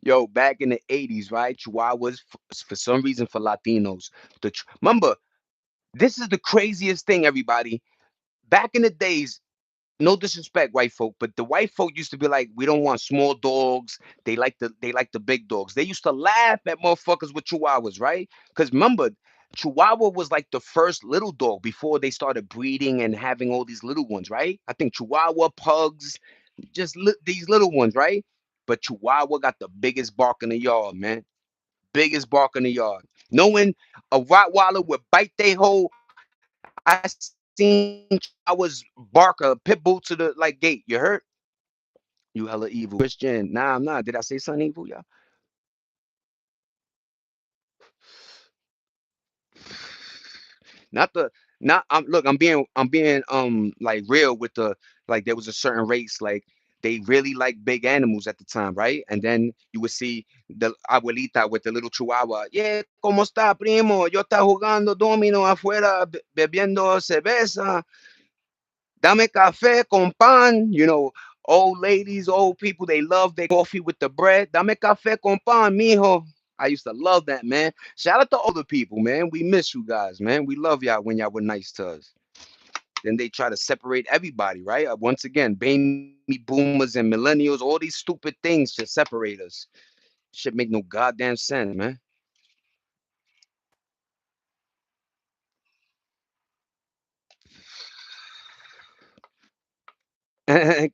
Yo, back in the 80s, right? Chihuahuas, for some reason, for Latinos. Remember, this is the craziest thing, everybody. Back in the days, no disrespect, white folk, but the white folk used to be like, we don't want small dogs. They like the big dogs. They used to laugh at motherfuckers with Chihuahuas, right? Because remember, Chihuahua was like the first little dog before they started breeding and having all these little ones, right? I think Chihuahua, pugs, just these little ones, right? But Chihuahua got the biggest bark in the yard, man. Biggest bark in the yard. Knowing a Rottweiler would bite they whole. I seen Chihuahuas bark a pit bull to the like gate. You heard? You hella evil, Christian. Nah, I'm not. Did I say something evil, y'all? Not the not I'm look, I'm being like real with the like there was a certain race like they really like big animals at the time, right? And then you would see the abuelita with the little chihuahua. Yeah, ¿cómo está, primo? Yo está jugando domino afuera, bebiendo cerveza. Dame café con pan. Old ladies, old people, they love their coffee with the bread. Dame café con pan, mijo. I used to love that, man. Shout out to older people, man. We miss you guys, man. We love y'all when y'all were nice to us. Then they try to separate everybody, right? Once again, baby boomers and millennials, all these stupid things to separate us. Should make no goddamn sense, man.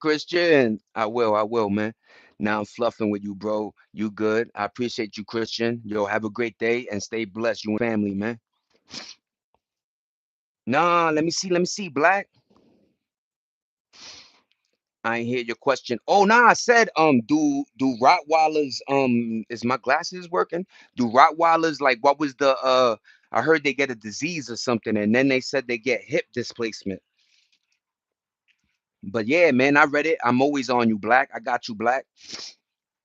Christian, I will, man. Now I'm fluffing with you, bro. You good? I appreciate you, Christian. Yo, have a great day and stay blessed. You and family, man. Nah, let me see, Black. I ain't hear your question. Oh, nah, I said, do Rottweilers, is my glasses working? Do Rottweilers, like, what was the, I heard they get a disease or something, and then they said they get hip displacement. But yeah, man, I read it. I'm always on you, Black. I got you, Black.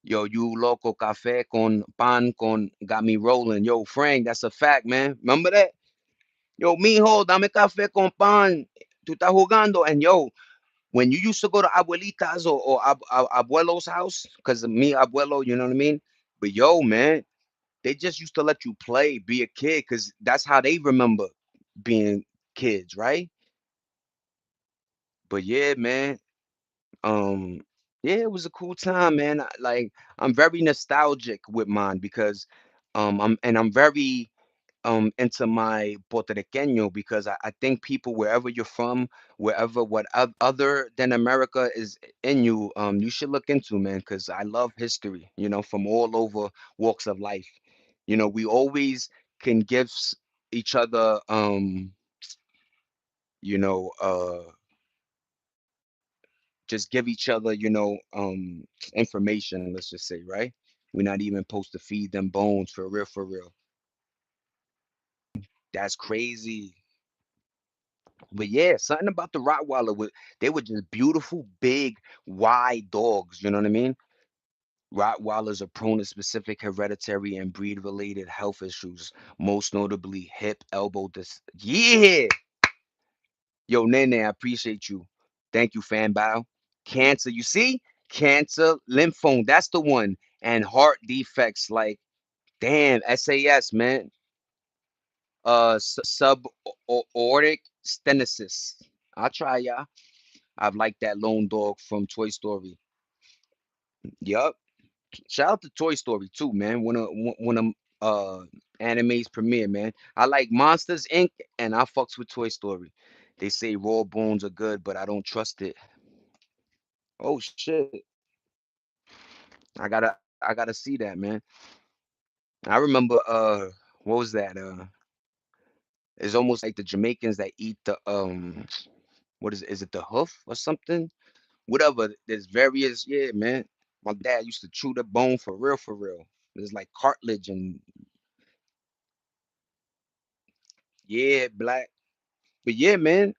Yo, you loco café con pan con got me rolling. Yo, Frank, that's a fact, man. Remember that? Yo, mijo, dame café con pan. Tú estás jugando. And yo, when you used to go to abuelitas or abuelo's house, because me, abuelo, you know what I mean? But yo, man, they just used to let you play, be a kid, because that's how they remember being kids, right? But yeah, man. Um, yeah, it was a cool time, man. Like I'm very nostalgic with mine because I'm very into my Puertorriqueño because I think people wherever you're from, wherever what other than America is in you, you should look into, man, because I love history, from all over walks of life. We always can give each other you know, just give each other, information, let's just say, right? We're not even supposed to feed them bones for real, for real. That's crazy. But yeah, something about the Rottweiler they were just beautiful, big, wide dogs. You know what I mean? Rottweilers are prone to specific hereditary and breed-related health issues, most notably hip, elbow dis. Yeah, yo, Nene, I appreciate you. Thank you, Fanbow. Cancer, you see? Cancer, lymphome, that's the one. And heart defects like, damn, SAS, man. Subaortic stenosis. I'll try, y'all. I've liked that lone dog from Toy Story. Yup. Shout out to Toy Story too, man. When animes premiere, man. I like Monsters Inc. and I fucks with Toy Story. They say raw bones are good, but I don't trust it. Oh shit. I gotta see that, man. I remember what was that? It's almost like the Jamaicans that eat the what is it the hoof or something? Whatever. There's various, yeah, man. My dad used to chew the bone for real, for real. There's like cartilage and yeah, Black. But yeah, man.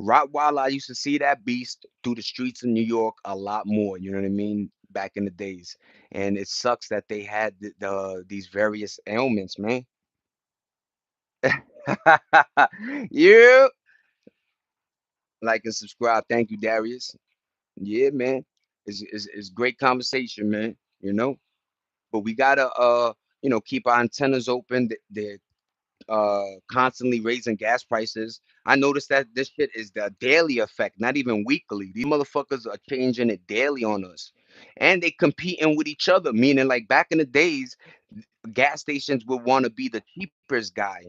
Rottweiler, I used to see that beast through the streets of New York a lot more. You know what I mean? Back in the days, and it sucks that they had these various ailments, man. You like and subscribe. Thank you, Darius. Yeah, man. It's great conversation, man. But we gotta keep our antennas open. They're constantly raising gas prices. I noticed that this shit is the daily effect, not even weekly. These motherfuckers are changing it daily on us. And they competing with each other, meaning like back in the days, gas stations would want to be the cheapest guy,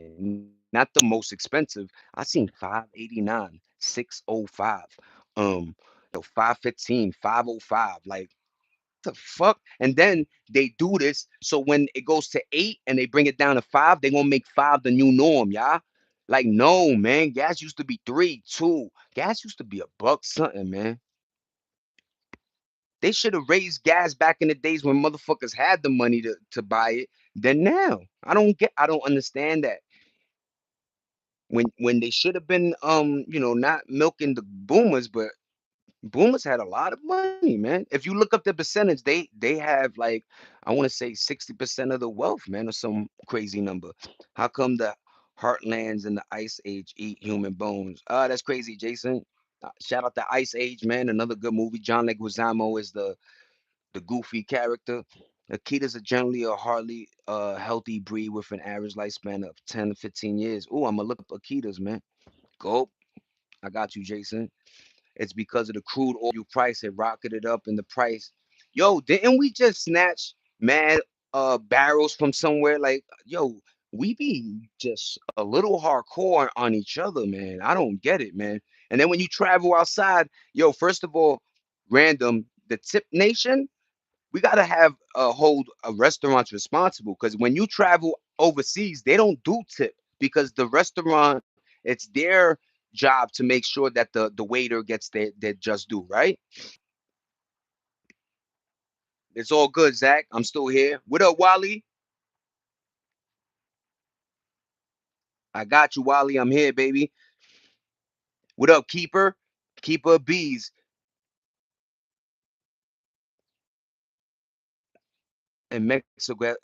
not the most expensive. I seen 589, 605, um, 515, 505. Like the fuck? And then they do this. So when it goes to eight and they bring it down to five, they gonna make five the new norm, y'all. Like, no, man. Gas used to be three, two. Gas used to be a buck something, man. They should have raised gas back in the days when motherfuckers had the money to buy it than now. I don't understand that. When they should have been not milking the boomers, but Boomers had a lot of money, man. If you look up the percentage, they have like I want to say 60% of the wealth, man, or some crazy number. How come the Heartlands and the Ice Age eat human bones? That's crazy, Jason. Shout out to Ice Age, man. Another good movie. John Leguizamo is the goofy character. Akitas are generally a hardly healthy breed with an average lifespan of 10 to 15 years. Oh, I'm gonna look up Akitas, man. Go. I got you, Jason. It's because of the crude oil price. It rocketed up in the price. Yo, didn't we just snatch mad barrels from somewhere? Like, yo, we be just a little hardcore on each other, man. I don't get it, man. And then when you travel outside, yo, first of all, random, the tip nation, we gotta have hold restaurants responsible because when you travel overseas, they don't do tip because the restaurant it's their job to make sure that the waiter gets their just due, right? It's all good, Zach. I'm still here. What up, Wally? I got you, Wally. I'm here, baby. What up, Keeper? Keeper of Bees in Mexico.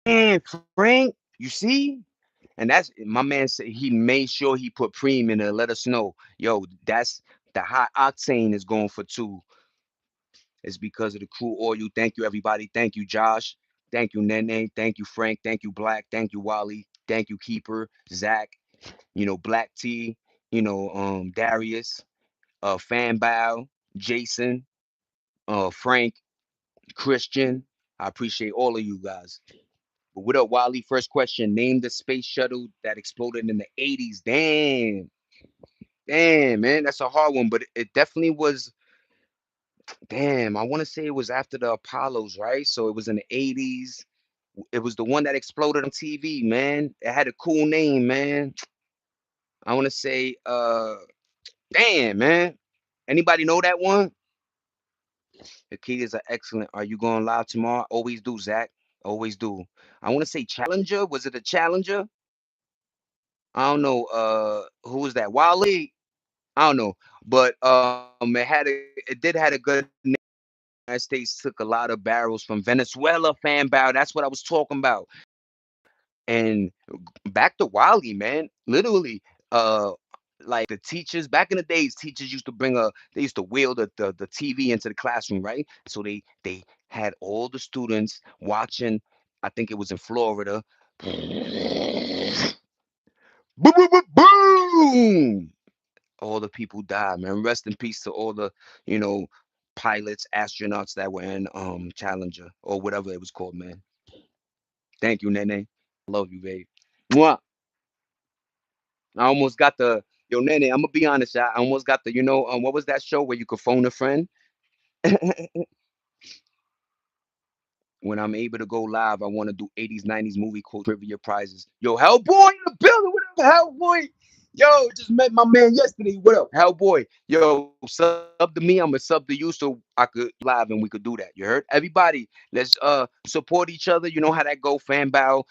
Man, Frank, you see? And that's my man said he made sure he put Preem in there. Let us know. Yo, that's the high octane is going for two. It's because of the crude oil. Thank you, everybody. Thank you, Josh. Thank you, Nene. Thank you, Frank. Thank you, Black. Thank you, Wally. Thank you, Keeper, Zach. Black T. Darius. Fanbow, Jason. Frank, Christian. I appreciate all of you guys. But what up, Wally? First question: name the space shuttle that exploded in the '80s. Damn, damn, man, that's a hard one, but it definitely was. Damn, I want to say it was after the Apollos, right? So it was in the '80s. It was the one that exploded on TV, man. It had a cool name, man. I want to say, damn, man. Anybody know that one? The Kids are excellent. Are you going live tomorrow? Always do, Zach. Always do. I want to say Challenger. Was it a Challenger? I don't know. Who was that? Wally? I don't know. But it did had a good name. United States took a lot of barrels from Venezuela, fan barrel. That's what I was talking about. And back to Wally, man. Literally, uh, like the teachers back in the days, teachers used to they used to wheel the TV into the classroom, right? So they had all the students watching. I think it was in Florida. Boom, boom, boom, boom. All the people died, man. Rest in peace to all the, you know, pilots, astronauts that were in Challenger or whatever it was called, man. Thank you, Nene. Love you, babe. Mwah. I almost got the yo Nene. I'm gonna be honest, I almost got the what was that show where you could phone a friend? When I'm able to go live, I want to do 80s, 90s movie quote trivia prizes. Yo, Hellboy in the building. What up, Hellboy? Yo, just met my man yesterday. What up, Hellboy? Yo, sub to me. I'm gonna sub to you so I could live and we could do that. You heard? Everybody, let's support each other. You know how that go, fan bow.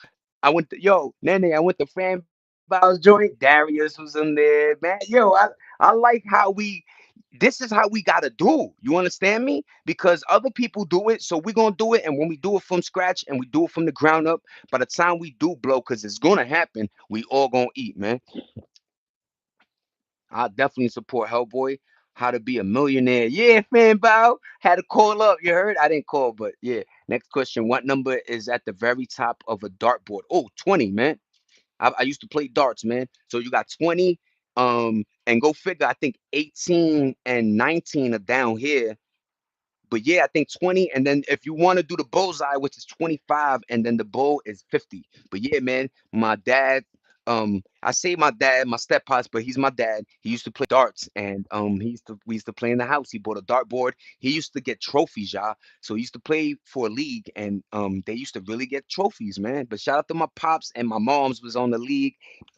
Nene, I went to fan bow's joint. Darius was in there, man. I like how this is how we gotta do. You understand me? Because other people do it, so we're gonna do it. And when we do it from scratch and we do it from the ground up, by the time we do blow, because it's gonna happen, we all gonna eat, man. I definitely support Hellboy. How to be a millionaire? Yeah, fan bow. Had to call up. You heard? I didn't call, but yeah. Next question: what number is at the very top of a dartboard? Oh, 20, man. I used to play darts, man. So you got 20, and go figure. I think 18 and 19 are down here. But yeah, I think 20. And then if you want to do the bullseye, which is 25, and then the bull is 50. But yeah, man, my dad, I say my dad, my step pops, but he's my dad. He used to play darts and we used to play in the house. He bought a dartboard. He used to get trophies, y'all. So he used to play for a league and they used to really get trophies, man. But shout out to my pops and my moms was on the league.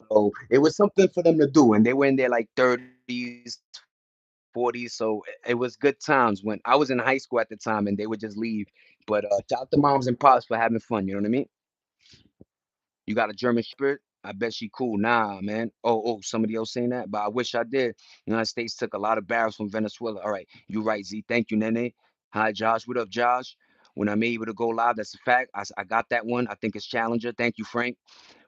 So it was something for them to do. And they were in their like 30s, 40s. So it was good times when I was in high school at the time and they would just leave. But shout out to moms and pops for having fun. You know what I mean? You got a German Shepherd? I bet she cool. Nah, man. Oh, somebody else saying that, but I wish I did. United States took a lot of barrels from Venezuela. All right, you right, Z. Thank you, Nene. Hi, Josh. What up, Josh? When I'm able to go live, that's a fact. I got that one. I think it's Challenger. Thank you, Frank.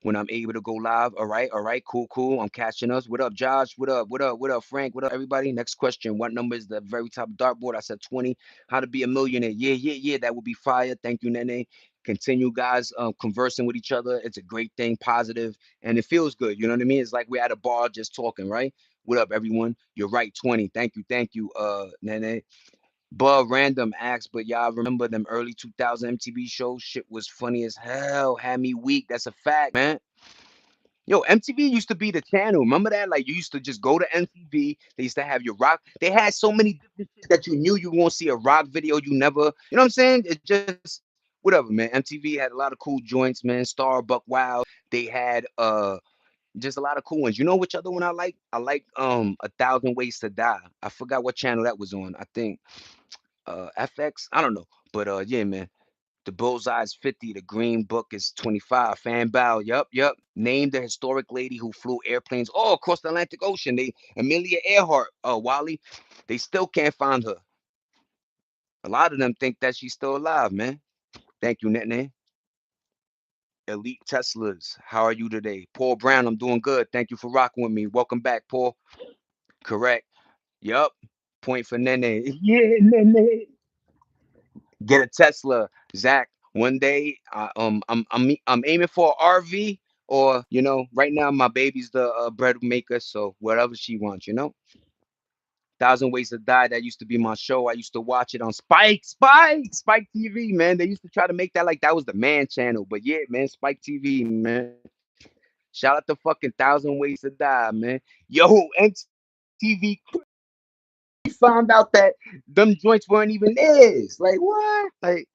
When I'm able to go live. All right, cool, cool. I'm catching us. What up, Josh? What up? What up? What up, Frank? What up, everybody? Next question. What number is the very top dartboard? I said 20. How to be a millionaire? Yeah, yeah, yeah. That would be fire. Thank you, Nene. Continue, guys, conversing with each other. It's a great thing, positive, and it feels good. You know what I mean? It's like we're at a bar just talking, right? What up, everyone? You're right, 20. Thank you, Nene. Bub Random asks, but y'all remember them early 2000 MTV shows? Shit was funny as hell. Had me weak. That's a fact, man. Yo, MTV used to be the channel. Remember that? Like you used to just go to MTV. They used to have your rock. They had so many different shit that you knew you won't see a rock video. You never, you know what I'm saying? It just whatever, man. MTV had a lot of cool joints, man. Starbuck Wow. They had just a lot of cool ones. You know which other one I like? I like A Thousand Ways to Die. I forgot what channel that was on. I think FX. I don't know. But yeah, man. The bullseye is 50. The green book is 25. Fan Bow. Yup. Name the historic lady who flew airplanes all across the Atlantic Ocean. They Amelia Earhart, Wally. They still can't find her. A lot of them think that she's still alive, man. Thank you, Netne. Elite Teslas. How are you today? Paul Brown, I'm doing good. Thank you for rocking with me. Welcome back, Paul. Correct. Yup. Point for Nene. Yeah, Nene. Get a Tesla, Zach. One day, I'm aiming for a RV, or right now my baby's the bread maker, so whatever she wants, Thousand Ways to Die. That used to be my show. I used to watch it on Spike TV, man. They used to try to make that like that was the man channel, but yeah, man, Spike TV, man. Shout out to fucking Thousand Ways to Die, man. Yo, MTV found out that them joints weren't even theirs. Like what? Like,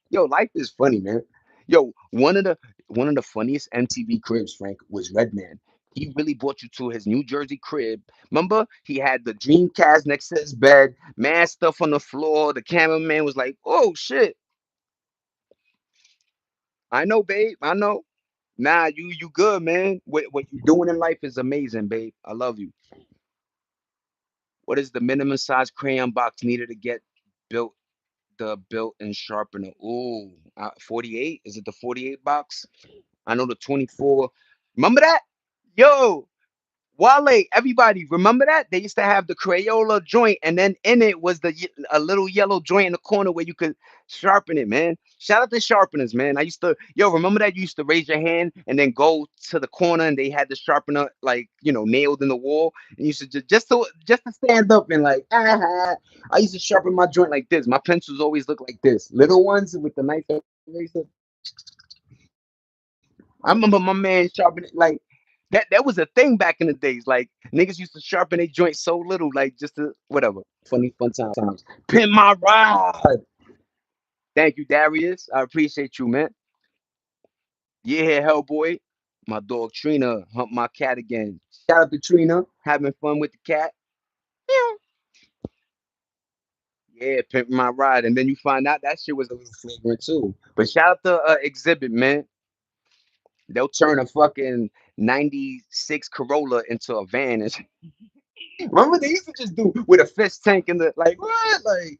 yo, life is funny, man. Yo, one of the funniest MTV cribs, Frank, was Redman. He really brought you to his New Jersey crib. Remember, he had the Dreamcast next to his bed, mad stuff on the floor. The cameraman was like, "Oh shit, I know, babe, I know." Nah, you good, man. What you doing in life is amazing, babe. I love you. What is the minimum size crayon box needed to get built the built-in sharpener? Ooh, 48. Is it the 48 box? I know the 24. Remember that? Yo, Wale, everybody, remember that? They used to have the Crayola joint, and then in it was a little yellow joint in the corner where you could sharpen it, man. Shout out to sharpeners, man. I used to, yo, remember that you used to raise your hand and then go to the corner, and they had the sharpener like nailed in the wall, and you used to just to stand up and like, ah. I used to sharpen my joint like this. My pencils always look like this, little ones with the nice eraser. I remember my man sharpening like that was a thing back in the days. Like niggas used to sharpen their joints so little, like just to whatever. Funny fun times. Pin my ride. Thank you, Darius. I appreciate you, man. Yeah, Hellboy. My dog Trina humped my cat again. Shout out to Trina, having fun with the cat. Meow. Yeah, pimp my ride, and then you find out that shit was a little flagrant too. But shout out to Exhibit, man. They'll turn a fucking '96 Corolla into a van. And remember they used to just do with a fish tank in the like what like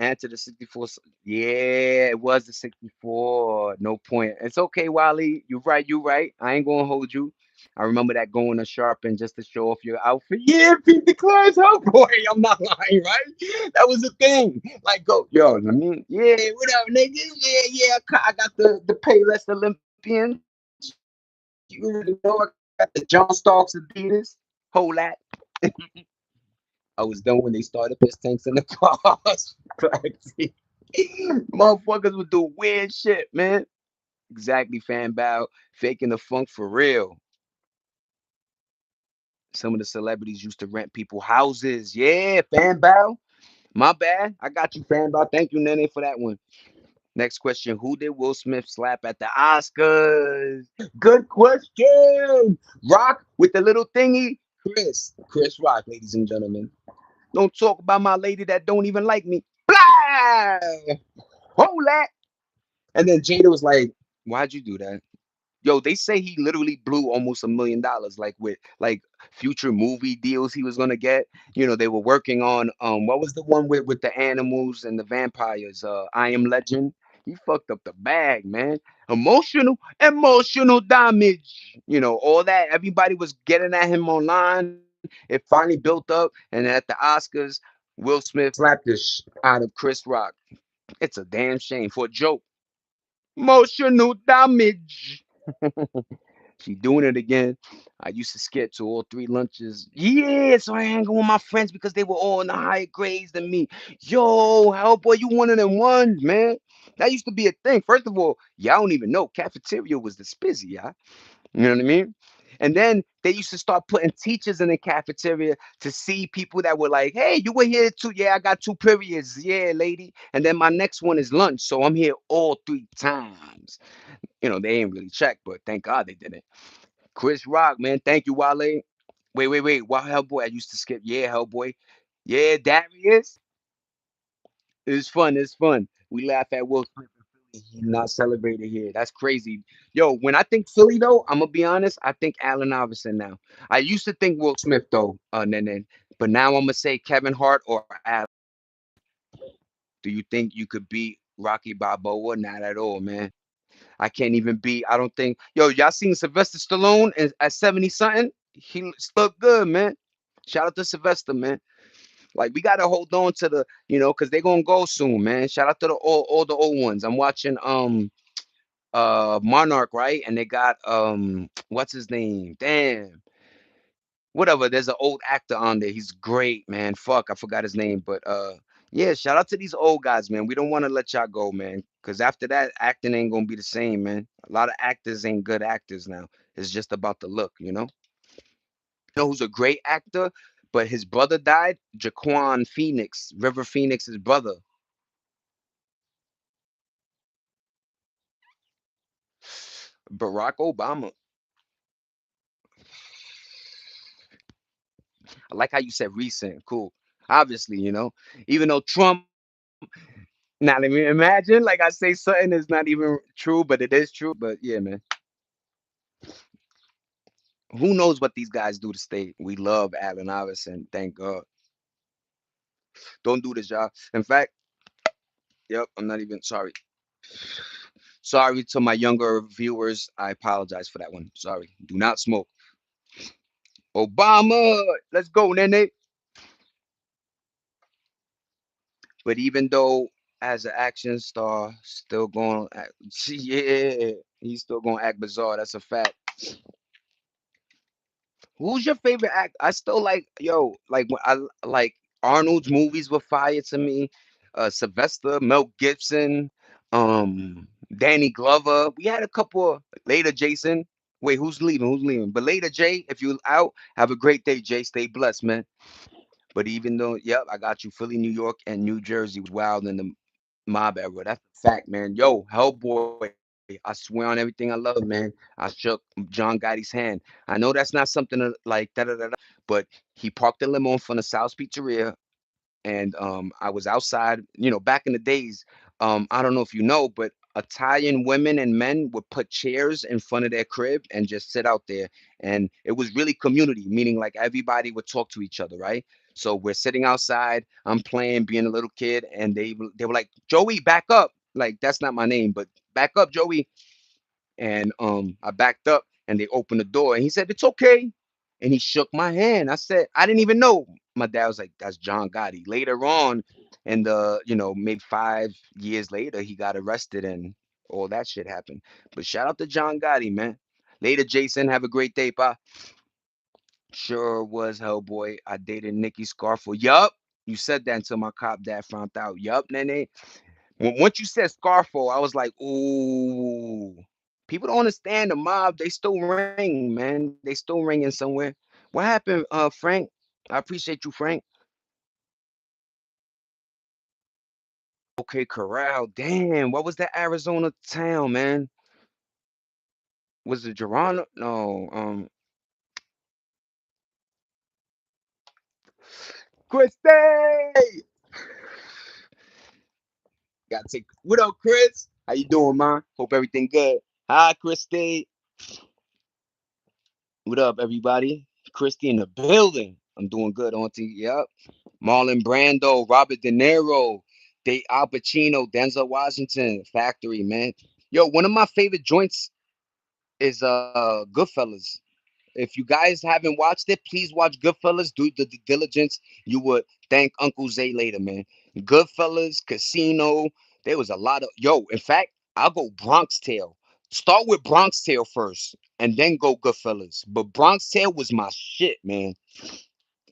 answer the 64. Yeah, it was the 64. No point. It's okay, Wally. You right. You right. I ain't gonna hold you. I remember that going to Sharpen just to show off your outfit. Yeah, Pete the Clarence Hellboy. I'm not lying, right? That was the thing. Like, go, yo, I mean, yeah, what up, nigga? Yeah. I got the Payless Olympians. You already know I got the John Starks Adidas. Whole lot. I was done when they started piss tanks in the cars. Crazy. Motherfuckers would do weird shit, man. Exactly, fan bow, faking the funk for real. Some of the celebrities used to rent people houses. Yeah, fan bow. My bad. I got you, fan bow. Thank you, Nene, for that one. Next question. Who did Will Smith slap at the Oscars? Good question. Rock with the little thingy. Chris Rock, ladies and gentlemen. Don't talk about my lady that don't even like me. Blah! Hold that. And then Jada was like, "Why'd you do that?" Yo, they say he literally blew almost $1 million, like with like future movie deals he was gonna get. They were working on what was the one with the animals and the vampires? I Am Legend. He fucked up the bag, man. Emotional damage. All that. Everybody was getting at him online. It finally built up, and at the Oscars, Will Smith slapped the out of Chris Rock. It's a damn shame for a joke. Emotional damage. She doing it again. I used to skip to all three lunches. Yeah, so I hang with my friends because they were all in the higher grades than me. Yo, Hellboy, you one of them ones, man. That used to be a thing. First of all, y'all don't even know cafeteria was the spizzy, y'all. You know what I mean? And then they used to start putting teachers in the cafeteria to see people that were like, hey, you were here too. Yeah, I got two periods. Yeah, lady. And then my next one is lunch. So I'm here all three times. They ain't really checked, but thank God they didn't. Chris Rock, man. Thank you, Wale. Wait. Wow, Hellboy. I used to skip. Yeah, Hellboy. Yeah, Darius. It's fun. It's fun. We laugh at Will Smith in Philly. He's not celebrated here. That's crazy. Yo, when I think Philly though, I'm gonna be honest. I think Allen Iverson now. I used to think Will Smith though, Nene, but now I'm gonna say Kevin Hart or Allen. Do you think you could beat Rocky Balboa? Not at all, man. I can't even beat. I don't think. Yo, y'all seen Sylvester Stallone at 70 something? He still look good, man. Shout out to Sylvester, man. Like we gotta hold on to cause they gonna go soon, man. Shout out to all the old ones. I'm watching Monarch, right? And they got what's his name? Damn. Whatever. There's an old actor on there. He's great, man. Fuck, I forgot his name. But yeah, shout out to these old guys, man. We don't want to let y'all go, man. Cause after that, acting ain't gonna be the same, man. A lot of actors ain't good actors now. It's just about the look, you know? You know who's a great actor, but his brother died? Jaquan Phoenix, River Phoenix's brother. Barack Obama. I like how you said recent. Cool. Obviously, even though Trump, not even imagine, like I say something is not even true, but it is true. But yeah, man, who knows what these guys do to stay? We love Allen Iverson. Thank God. Don't do this, y'all. In fact, yep, I'm not even sorry. Sorry to my younger viewers. I apologize for that one. Sorry. Do not smoke. Obama, let's go, Nene. But even though as an action star, still going, yeah, he's still going to act bizarre. That's a fact. Who's your favorite act? I still like, yo, like when I like Arnold's movies were fire to me. Sylvester, Mel Gibson, Danny Glover. We had a couple later, Jason. Wait, who's leaving? Who's leaving? But later, Jay, if you out, have a great day, Jay. Stay blessed, man. But even though, yep, I got you. Philly, New York, and New Jersey was wild in the mob era. That's a fact, man. Yo, Hellboy. I swear on everything I love, man. I shook John Gotti's hand. I know that's not something like da da da da, but he parked the limo in front of Sal's Pizzeria, and I was outside. Back in the days, I don't know if you know, but Italian women and men would put chairs in front of their crib and just sit out there, and it was really community, meaning like everybody would talk to each other, right? So we're sitting outside. I'm playing, being a little kid, and they were like, "Joey, back up!" Like that's not my name, but back up, Joey. And I backed up and they opened the door and he said, "It's okay." And he shook my hand. I said, I didn't even know. My dad was like, "That's John Gotti." Later on, and maybe 5 years later, he got arrested and all that shit happened. But shout out to John Gotti, man. Later, Jason. Have a great day, pa. Sure was Hellboy. I dated Nikki Scarfo. Yup. You said that until my cop dad found out. Yup, Nene. Once you said Scarfo, I was like, ooh. People don't understand the mob. They still ring, man. They still ringing somewhere. What happened, Frank? I appreciate you, Frank. Okay, Corral. Damn, what was that Arizona town, man? Was it Geronimo? No, Christy. Gotta take. What up, Chris? How you doing, man? Hope everything good. Hi, Christy. What up, everybody? Christy in the building. I'm doing good, Auntie. Yep. Marlon Brando, Robert De Niro, Al Pacino, Denzel Washington, Factory, man. Yo, one of my favorite joints is Goodfellas. If you guys haven't watched it, please watch Goodfellas. Do the due diligence. You would thank Uncle Zay later, man. Goodfellas, Casino. There was a lot of yo. In fact, I'll go Bronx Tale. Start with Bronx Tale first. and then go Goodfellas. But Bronx Tale was my shit, man.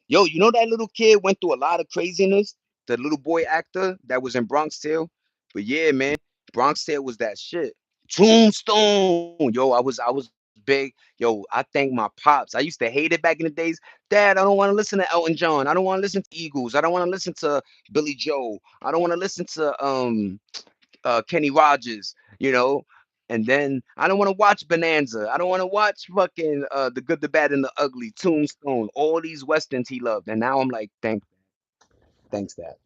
Yo, you know that little kid went through a lot of craziness. The little boy actor that was in Bronx Tale. But yeah, man, Bronx Tale was that shit. Tombstone, yo, I was big. Yo, I thank my pops. I used to hate it back in the days. Dad, I don't want to listen to Elton John. I don't want to listen to Eagles. I don't want to listen to Billy Joel. I don't want to listen to Kenny Rogers. You know. And then I don't want to watch Bonanza. I don't want to watch fucking The Good, the Bad, and the Ugly, Tombstone, all these westerns he loved. And now I'm like, thanks that.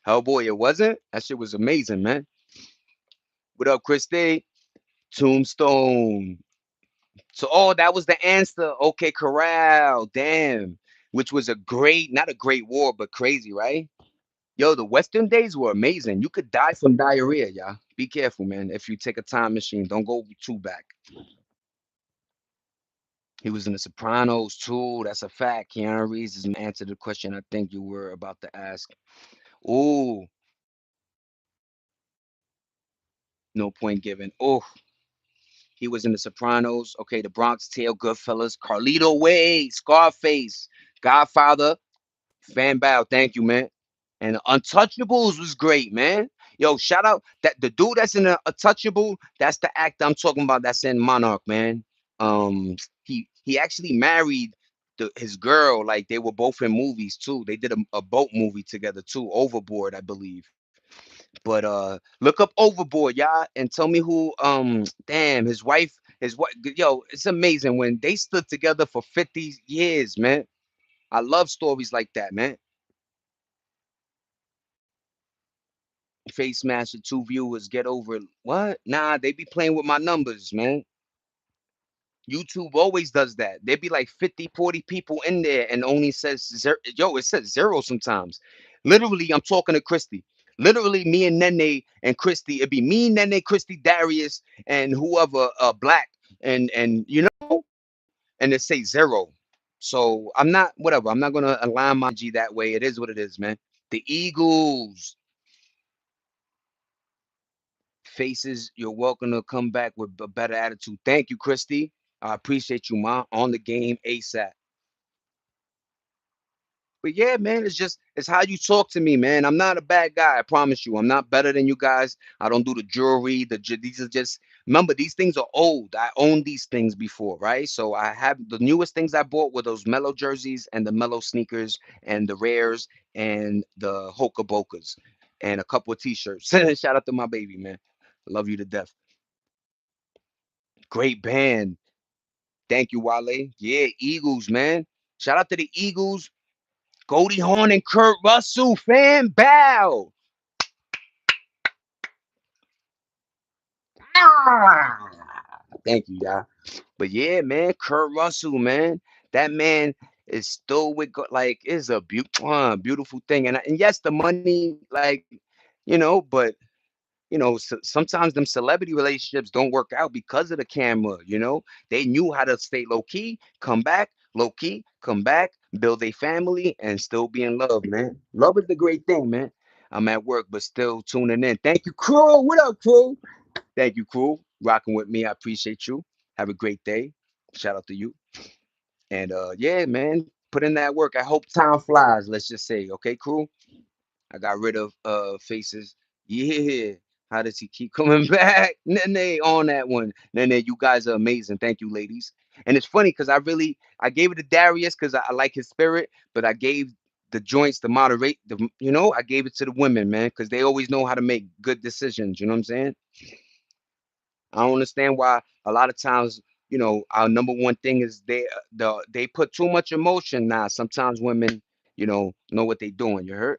Hellboy, it wasn't. That shit was amazing, man. What up, Christy? Tombstone. So, oh, that was the answer. Okay, Corral. Damn. Which was a great, not a great war, but crazy, right? Yo, the Western days were amazing. You could die from diarrhea, y'all. Be careful, man. If you take a time machine, don't go too back. He was in The Sopranos too. That's a fact. Keanu Reeves has answered the question I think you were about to ask. Ooh, no point given. Oh, he was in The Sopranos. Okay, The Bronx Tale, Goodfellas, Carlito Way, Scarface, Godfather, Fan Bow. Thank you, man. And Untouchables was great, man. Yo, shout out that the dude that's in the Untouchable. That's the actor I'm talking about. That's in Monarch, man. He actually married his girl. Like they were both in movies too. They did a boat movie together too. Overboard, I believe. But look up Overboard, y'all, and tell me who. Damn, his wife. Yo, it's amazing when they stood together for 50 years, man. I love stories like that, man. Face Smasher, two viewers, get over it. What? Nah, they be playing with my numbers, man. YouTube always does that. There be like 50, 40 people in there and only says zero. Yo, it says zero sometimes. Literally, I'm talking to Christy. Literally, me and Nene and Christy. It'd be me, Nene, Christy, Darius, and whoever black. And and it say zero. So I'm not whatever. I'm not gonna align my G that way. It is what it is, man. The Eagles. Faces, you're welcome to come back with a better attitude. Thank you, Christy. I appreciate you, ma. On the game ASAP. But yeah, man, it's how you talk to me, man. I'm not a bad guy. I promise you. I'm not better than you guys. I don't do the jewelry. These are just remember these things are old. I owned these things before, right? So I have the newest things I bought were those mellow jerseys and the mellow sneakers and the rares and the Hoka Bokas and a couple of t-shirts. Shout out to my baby, man. Love you to death. Great band. Thank you, Wale. Yeah, Eagles, man. Shout out to the Eagles. Goldie Hawn and Kurt Russell, fan bow. Ah! Thank you, y'all. But yeah, man, Kurt Russell, man. That man is still with like it's a beautiful thing. And yes, the money, like, but sometimes them celebrity relationships don't work out because of the camera. They knew how to stay low key, come back, low key, come back, build a family, and still be in love, man. Love is the great thing, man. I'm at work, but still tuning in. Thank you, crew. What up, crew? Thank you, crew. Rocking with me. I appreciate you. Have a great day. Shout out to you. And yeah, man, put in that work. I hope time flies. Let's just say, okay, crew. I got rid of faces. Yeah. How does he keep coming back? Nene on that one. Nene, you guys are amazing. Thank you, ladies. And it's funny because I gave it to Darius because I like his spirit, but I gave the joints to moderate I gave it to the women, man, because they always know how to make good decisions. You know what I'm saying? I don't understand why a lot of times, our number one thing is they put too much emotion now. Sometimes women, know what they doing. You heard?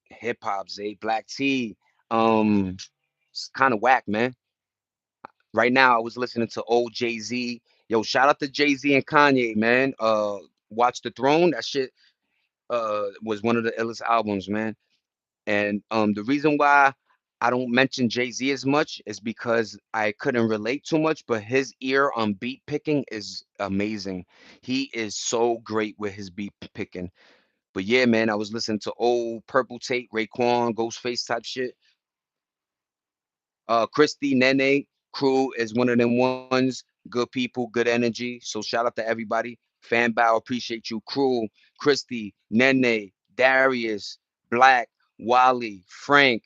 Hip hop, Zay, Black T. It's kind of whack, man. Right now, I was listening to old Jay Z. Yo, shout out to Jay Z and Kanye, man. Watch the Throne. That shit was one of the illest albums, man. And the reason why I don't mention Jay Z as much is because I couldn't relate too much, but his ear on beat picking is amazing. He is so great with his beat picking. But yeah, man, I was listening to old Purple Tape, Raekwon, Ghostface type shit. Christy, Nene, crew is one of them ones. Good people, good energy. So shout out to everybody. Fan Bow, appreciate you. Crew, Christy, Nene, Darius, Black, Wally, Frank,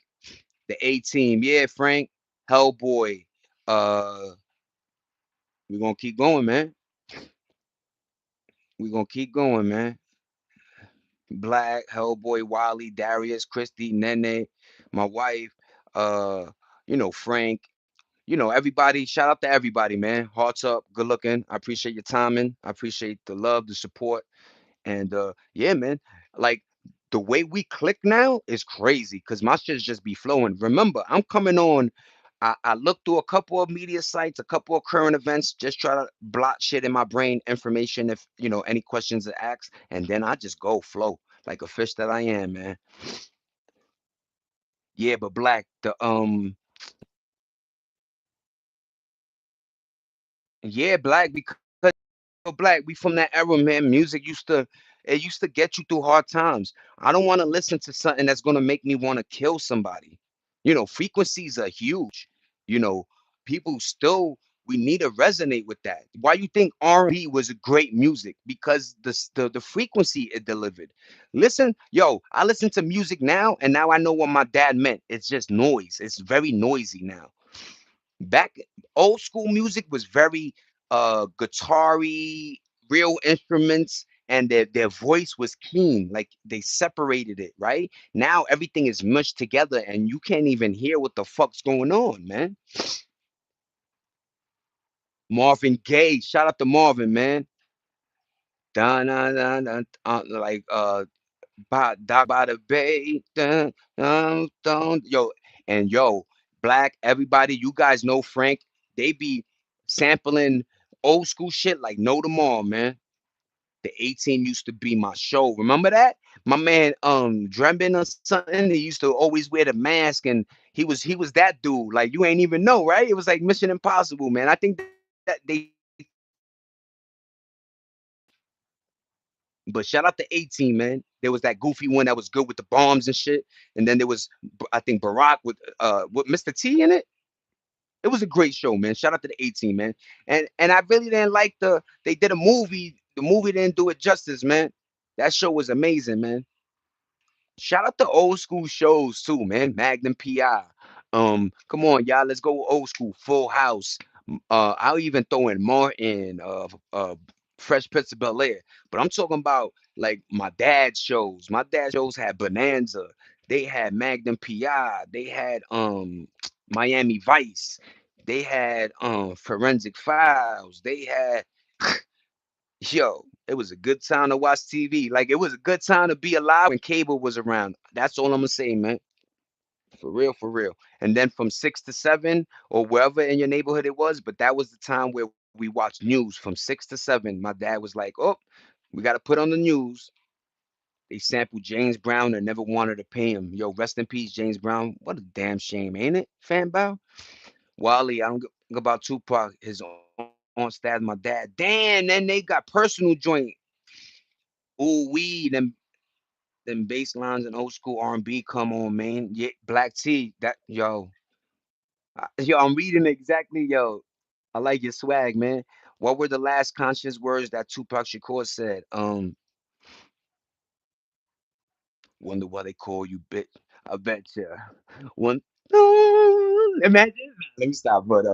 the A team. Yeah, Frank, Hellboy. Uh, we're gonna keep going, man. We're gonna keep going, man. Black, Hellboy, Wally, Darius, Christy, Nene, my wife, uh, Frank, everybody. Shout out to everybody, man. Hearts up, good looking. I appreciate your timing. I appreciate the love, the support. And yeah, man, like the way we click now is crazy because my shit's just be flowing. Remember, I'm coming on. I look through a couple of media sites, a couple of current events, just try to blot shit in my brain, information if any questions are asked, and then I just go flow like a fish that I am, man. Yeah, but Black, yeah, Black, because Black, we from that era, man. Music used to get you through hard times. I don't want to listen to something that's gonna make me want to kill somebody. Frequencies are huge. You know, people still we need to resonate with that. Why you think R&B was a great music? Because the frequency it delivered. Listen, yo, I listen to music now, and now I know what my dad meant. It's just noise. It's very noisy now. Back old school music was very guitar-y, real instruments, and their voice was keen, like they separated it, right? Now everything is mushed together and you can't even hear what the fuck's going on, man. Marvin Gaye, shout out to Marvin, man. Dun, dun, dun, dun, like down by the bay, dun, dun, dun. Yo, Black, everybody, you guys know Frank. They be sampling old school shit like no tomorrow, man. The 18 used to be my show. Remember that? My man Drebin or something, he used to always wear the mask and he was that dude. Like you ain't even know, right? It was like Mission Impossible, man. I think that they but shout out to 18, man. There was that goofy one that was good with the bombs and shit. And then there was I think Barack with Mr. T in it. It was a great show, man. Shout out to the 18, man. And I really didn't like they did a movie. The movie didn't do it justice, man. That show was amazing, man. Shout out to old school shows too, man. Magnum PI. Come on, y'all. Let's go old school. Full House. I'll even throw in Martin, Fresh Prince of Bel Air. But I'm talking about like my dad's shows. My dad's shows had Bonanza. They had Magnum PI. They had Miami Vice. They had Forensic Files. They had yo, it was a good time to watch TV. Like it was a good time to be alive when cable was around. That's all I'm gonna say, man. For real, for real. And then from 6 to 7 or wherever in your neighborhood it was, but that was the time where we watched news from 6 to 7. My dad was like, "Oh, we got to put on the news." They sampled James Brown and never wanted to pay him. Yo, rest in peace, James Brown. What a damn shame, ain't it, fan bow? Wally, I don't give about Tupac. His on stats, my dad. Damn, then they got personal joint. Ooh, them bass lines and old school R&B. Come on, man. Yeah, Black T. That yo, I'm reading exactly. Yo, I like your swag, man. What were the last conscious words that Tupac Shakur said? Wonder why they call you bitch. I bet you. One. Imagine. Let me stop. But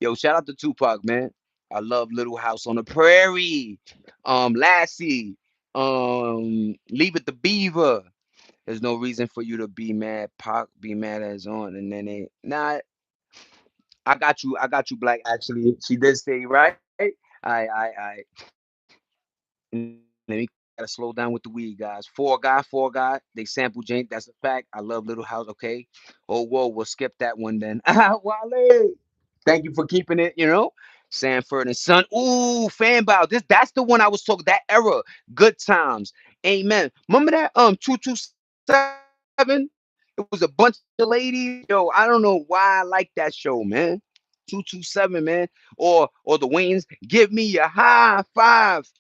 yo, shout out to Tupac, man. I love Little House on the Prairie. Lassie. Leave it to Beaver. There's no reason for you to be mad. Pac be mad as on, and then they nah. I got you. I got you, Black. Actually, she did say right. I. Let me gotta slow down with the weed, guys. Four guy. They sample Jane. That's a fact. I love Little House. Okay. Oh, whoa. We'll skip that one then. Wale. Thank you for keeping it. Sanford and Son. Ooh, fan bow. That's the one I was talking. That era. Good times. Amen. Remember that 227? It was a bunch of ladies. Yo, I don't know why I like that show, man. 227, man. Or the Waynes. Give me a high five.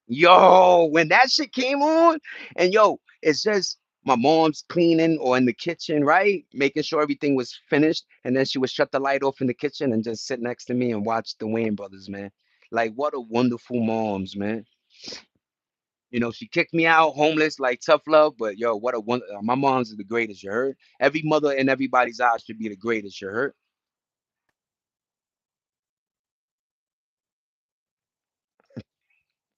Yo, when that shit came on, and yo, it's just my mom's cleaning or in the kitchen, right? Making sure everything was finished. And then she would shut the light off in the kitchen and just sit next to me and watch the Wayne brothers, man. Like, what a wonderful moms, man. She kicked me out homeless, like tough love, but yo, what a one. My mom's is the greatest, you heard? Every mother in everybody's eyes should be the greatest, you heard?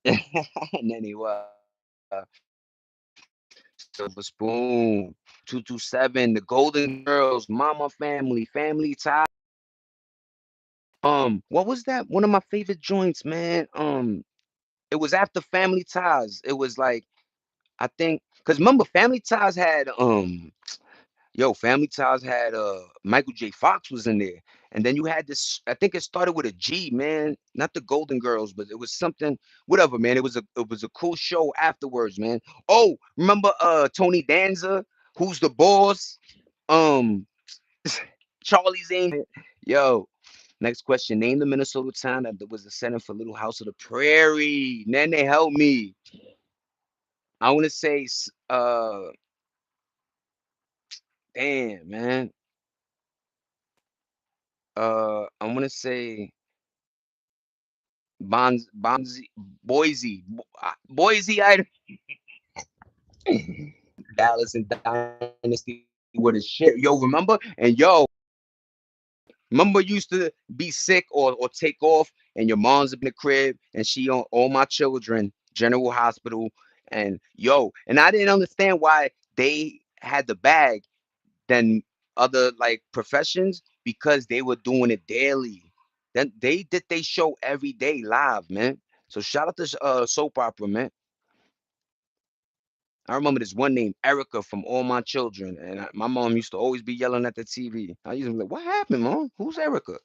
And then he was Silver Spoon, 227, the Golden Girls, Mama Family, Family Ties. What was that? One of my favorite joints, man. It was after Family Ties. It was like I think because remember Family Ties had Family Ties had Michael J. Fox was in there. And then you had this, I think it started with a G, man. Not the Golden Girls, but it was something, whatever, man. It was a cool show afterwards, man. Oh, remember Tony Danza, who's the boss? Um Charlie's Angels. Yo, next question. Name the Minnesota town that was the setting for Little House of the Prairie. Then they help me. I want to say damn, man. I want to say Bonzi, Boise, Boise, Idaho. Dallas and Dynasty with a shit. Yo, remember? And yo, remember you used to be sick or take off, and your mom's up in the crib, and she on All My Children, General Hospital, and yo, and I didn't understand why they had the bag than other like professions because they were doing it daily. Then they did they show every day live, man. So shout out to soap opera, man. I remember this one named Erica from All My Children, and my mom used to always be yelling at the TV. I used to be like, "What happened, mom? Who's Erica?"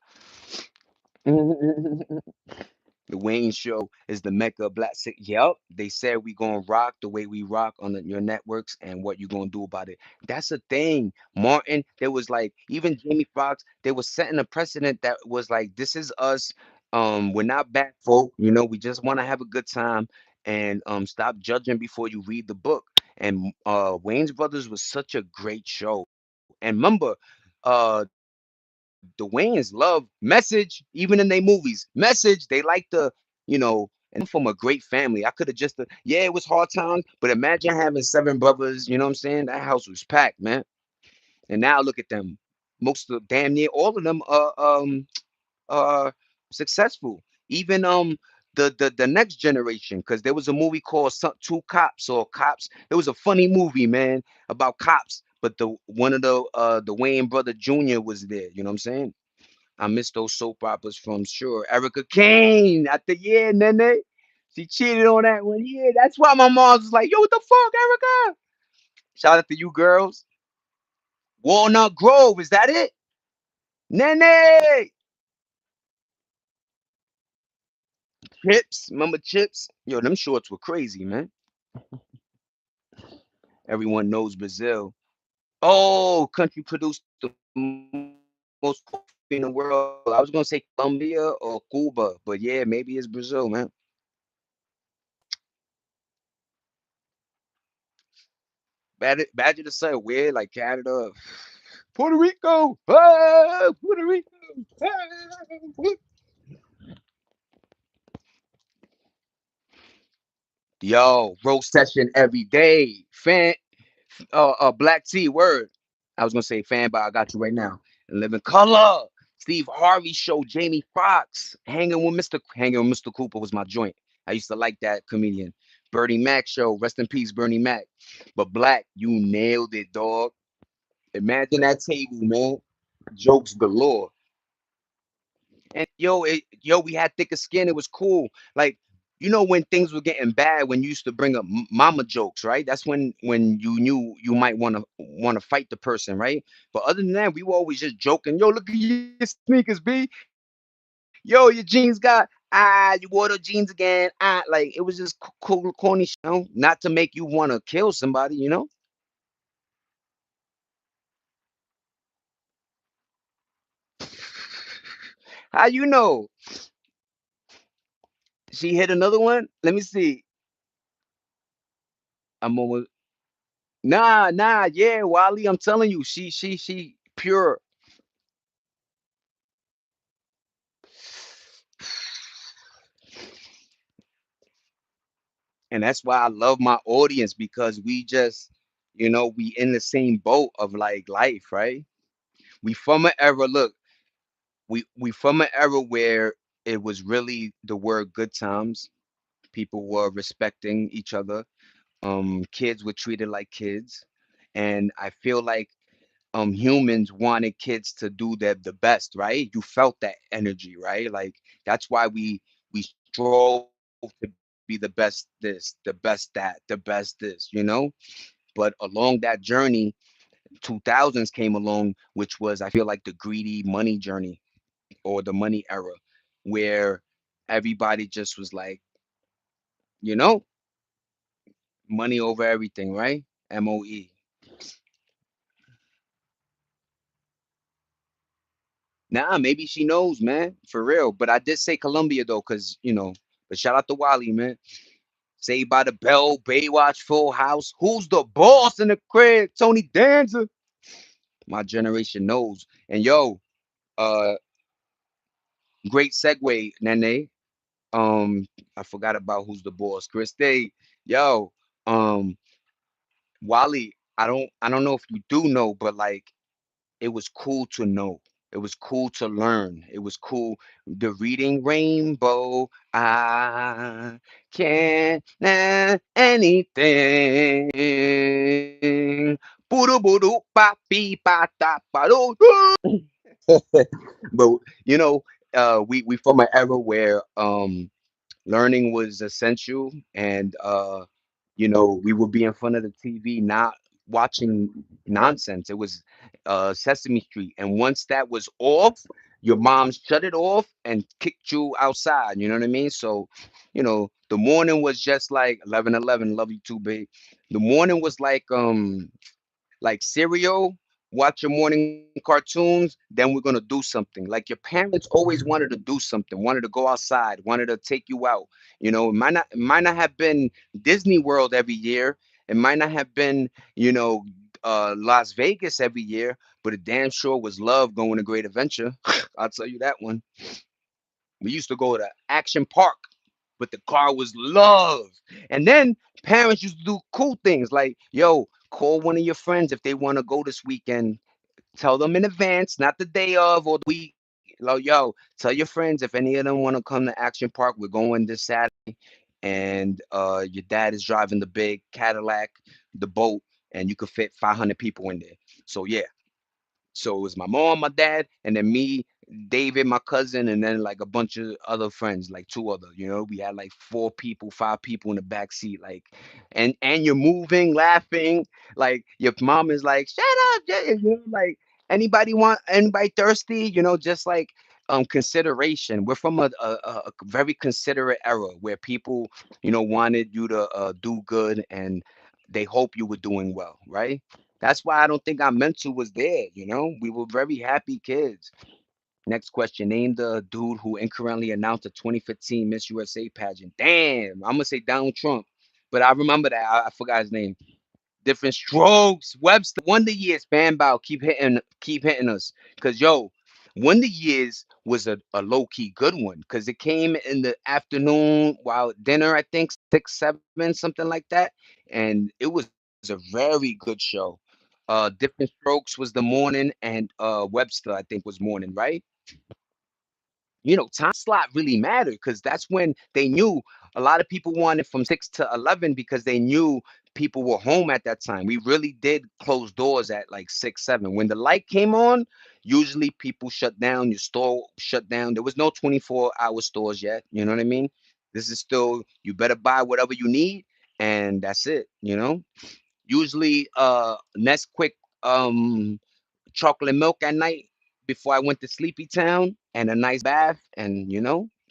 The Wayne Show is the mecca of black. Yep, they said we gonna rock the way we rock on your networks, and what you gonna do about it? That's a thing, Martin. There was like even Jamie Foxx. They was setting a precedent that was like, this is us. We're not bad folk. We just want to have a good time, and stop judging before you read the book. And Wayne's Brothers was such a great show. And remember, the Wayans love Message, even in their movies. Message, they like and I'm from a great family. I could have just, yeah, it was hard times, but imagine having seven brothers. You know what I'm saying? That house was packed, man. And now look at them. Most of damn near all of them are successful. Even the next generation, because there was a movie called Two Cops or Cops. It was a funny movie, man, about cops. But the one of the Wayne brother Jr. was there. You know what I'm saying? I miss those soap operas from sure. Erica Kane at the yeah, Nene. She cheated on that one. Yeah, that's why my mom was like, yo, what the fuck, Erica? Shout out to you girls. Walnut Grove, is that it? Nene! Chips. Remember Chips? Yo, them shorts were crazy, man. Everyone knows Brazil. Oh, country produced the most coffee in the world. I was gonna say Colombia or Cuba, but yeah, maybe it's Brazil, man. Badger the Sun, weird like Canada. Puerto Rico, Puerto Rico. Ah. Yo, roast session every day. Black T word. I was gonna say fan, but I got you right now. And Living Color. Steve Harvey show. Jamie Foxx hanging with Mr. Cooper was my joint. I used to like that comedian. Bernie Mac show. Rest in peace, Bernie Mac. But Black, you nailed it, dog. Imagine that table, man. Jokes galore. And we had thicker skin. It was cool. Like, when things were getting bad, when you used to bring up mama jokes, right? That's when you knew you might want to fight the person, right? But other than that, we were always just joking. Yo, look at your sneakers, B. Yo, your jeans got you wore the jeans again. Like it was just cool, corny, not to make you want to kill somebody. How you know? She hit another one. Let me see. I'm almost nah, yeah, Wally, I'm telling you, she pure. And that's why I love my audience because we just, we in the same boat of like life, right? We from an era, look, we from an era where it was really the word good times. People were respecting each other. Kids were treated like kids. And I feel like humans wanted kids to do the best, right? You felt that energy, right? Like that's why we strove to be the best this, the best that, the best this. But along that journey, 2000s came along, which was, I feel like, the greedy money journey or the money era, where everybody just was like, you know, money over everything, right? MOE. Nah, maybe she knows, man, for real. But I did say Colombia though, but shout out to Wally, man. Saved by the Bell, Baywatch, Full House. Who's the boss in the crib? Tony Danza. My generation knows. And yo, uh, great segue, Nene. Um, I forgot about who's the boss. Chris Day. Yo, um, Wally, I don't know if you do know, but like it was cool to know. It was cool to learn. It was cool. The reading rainbow. I can't anything. Boo boo pa pi pa ta pa do. But you know, we from an era where learning was essential, and we would be in front of the TV not watching nonsense. It was Sesame Street, and once that was off, your mom shut it off and kicked you outside. You know what I mean? So, the morning was just like 11:11. Love you too, babe. The morning was like cereal, watch your morning cartoons, then we're gonna do something. Like your parents always wanted to do something, wanted to go outside, wanted to take you out. It might not have been Disney World every year. It might not have been, Las Vegas every year, but it damn sure was love going to Great Adventure. I'll tell you that one. We used to go to Action Park, but the car was love. And then parents used to do cool things like, yo, call one of your friends if they want to go this weekend. Tell them in advance, not the day of or the week. Yo, tell your friends if any of them want to come to Action Park. We're going this Saturday, and your dad is driving the big Cadillac, the boat, and you could fit 500 people in there. So yeah, so it was my mom, my dad, and then me, David, my cousin, and then like a bunch of other friends, like two other. We had like four people, five people in the back seat, like, and you're moving, laughing, like your mom is like, "Shut up," like anybody thirsty, just like consideration. We're from a very considerate era where people, wanted you to do good and they hope you were doing well, right? That's why I don't think our mental was there, We were very happy kids. Next question. Name the dude who incorrectly announced the 2015 Miss USA pageant. Damn, I'm gonna say Donald Trump. But I remember that. I forgot his name. Different strokes. Webster. Wonder Years fan bow. Keep hitting us. Cause yo, Wonder Years was a low-key good one. Cause it came in the afternoon while dinner, I think, 6, 7, something like that. And it was a very good show. Different Strokes was the morning, and Webster, I think, was morning, right? Time slot really mattered because that's when they knew a lot of people wanted from 6 to 11 because they knew people were home at that time. We really did close doors at like 6, 7. When the light came on, usually people shut down, your store shut down. There was no 24-hour stores yet. You know what I mean? This is still, you better buy whatever you need, and that's it. Usually, Nesquik, um, chocolate milk at night before I went to Sleepy Town, and a nice bath, and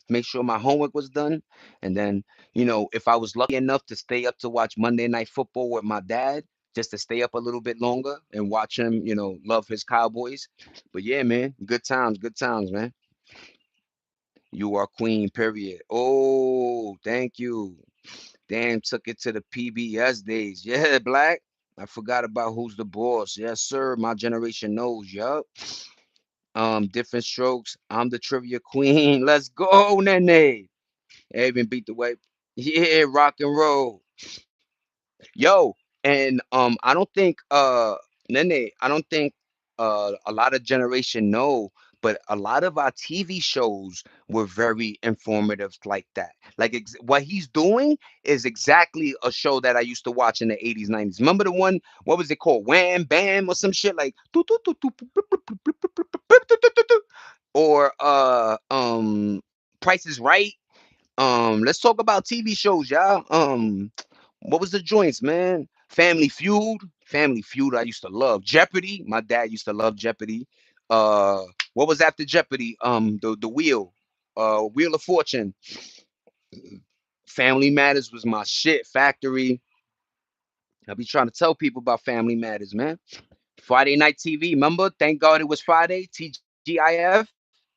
make sure my homework was done. And then, if I was lucky enough to stay up to watch Monday Night Football with my dad, just to stay up a little bit longer and watch him, love his Cowboys. But yeah, man, good times, man. You are queen, period. Oh, thank you. Damn, took it to the PBS days. Yeah, Black. I forgot about Who's the Boss. Yes, sir. My generation knows. Yup. Different strokes. I'm the trivia queen. Let's go, Nene. Even beat the white. Yeah, rock and roll. Yo, and I don't think Nene, I don't think a lot of generation know, but a lot of our TV shows were very informative like that. Like what he's doing is exactly a show that I used to watch in the 80s, 90s. Remember the one, what was it called? Wham Bam or some shit like or Price is Right. Let's talk about TV shows, y'all. What was the joints, man? Family Feud. Family Feud. I used to love Jeopardy. My dad used to love Jeopardy. Uh, what was after Jeopardy? The Wheel. Wheel of Fortune. Family Matters was my shit. Factory. I be trying to tell people about Family Matters, man. Friday Night TV. Remember? Thank God it was Friday. TGIF.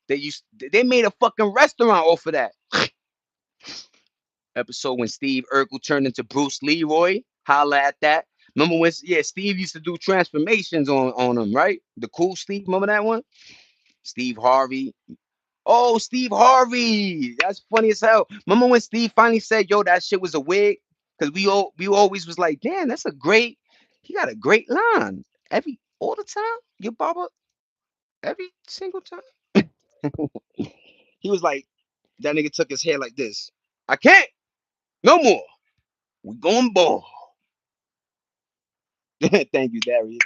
They made a fucking restaurant off of that. Episode when Steve Urkel turned into Bruce Leroy. Holla at that. Remember when Steve used to do transformations on him, right? The cool Steve, remember that one? Steve Harvey. Oh, Steve Harvey. That's funny as hell. Remember when Steve finally said, yo, that shit was a wig? Because we always was like, damn, he got a great line. All the time, your barber, every single time. He was like, that nigga took his hair like this. I can't, no more. We going bald. Thank you, Darius.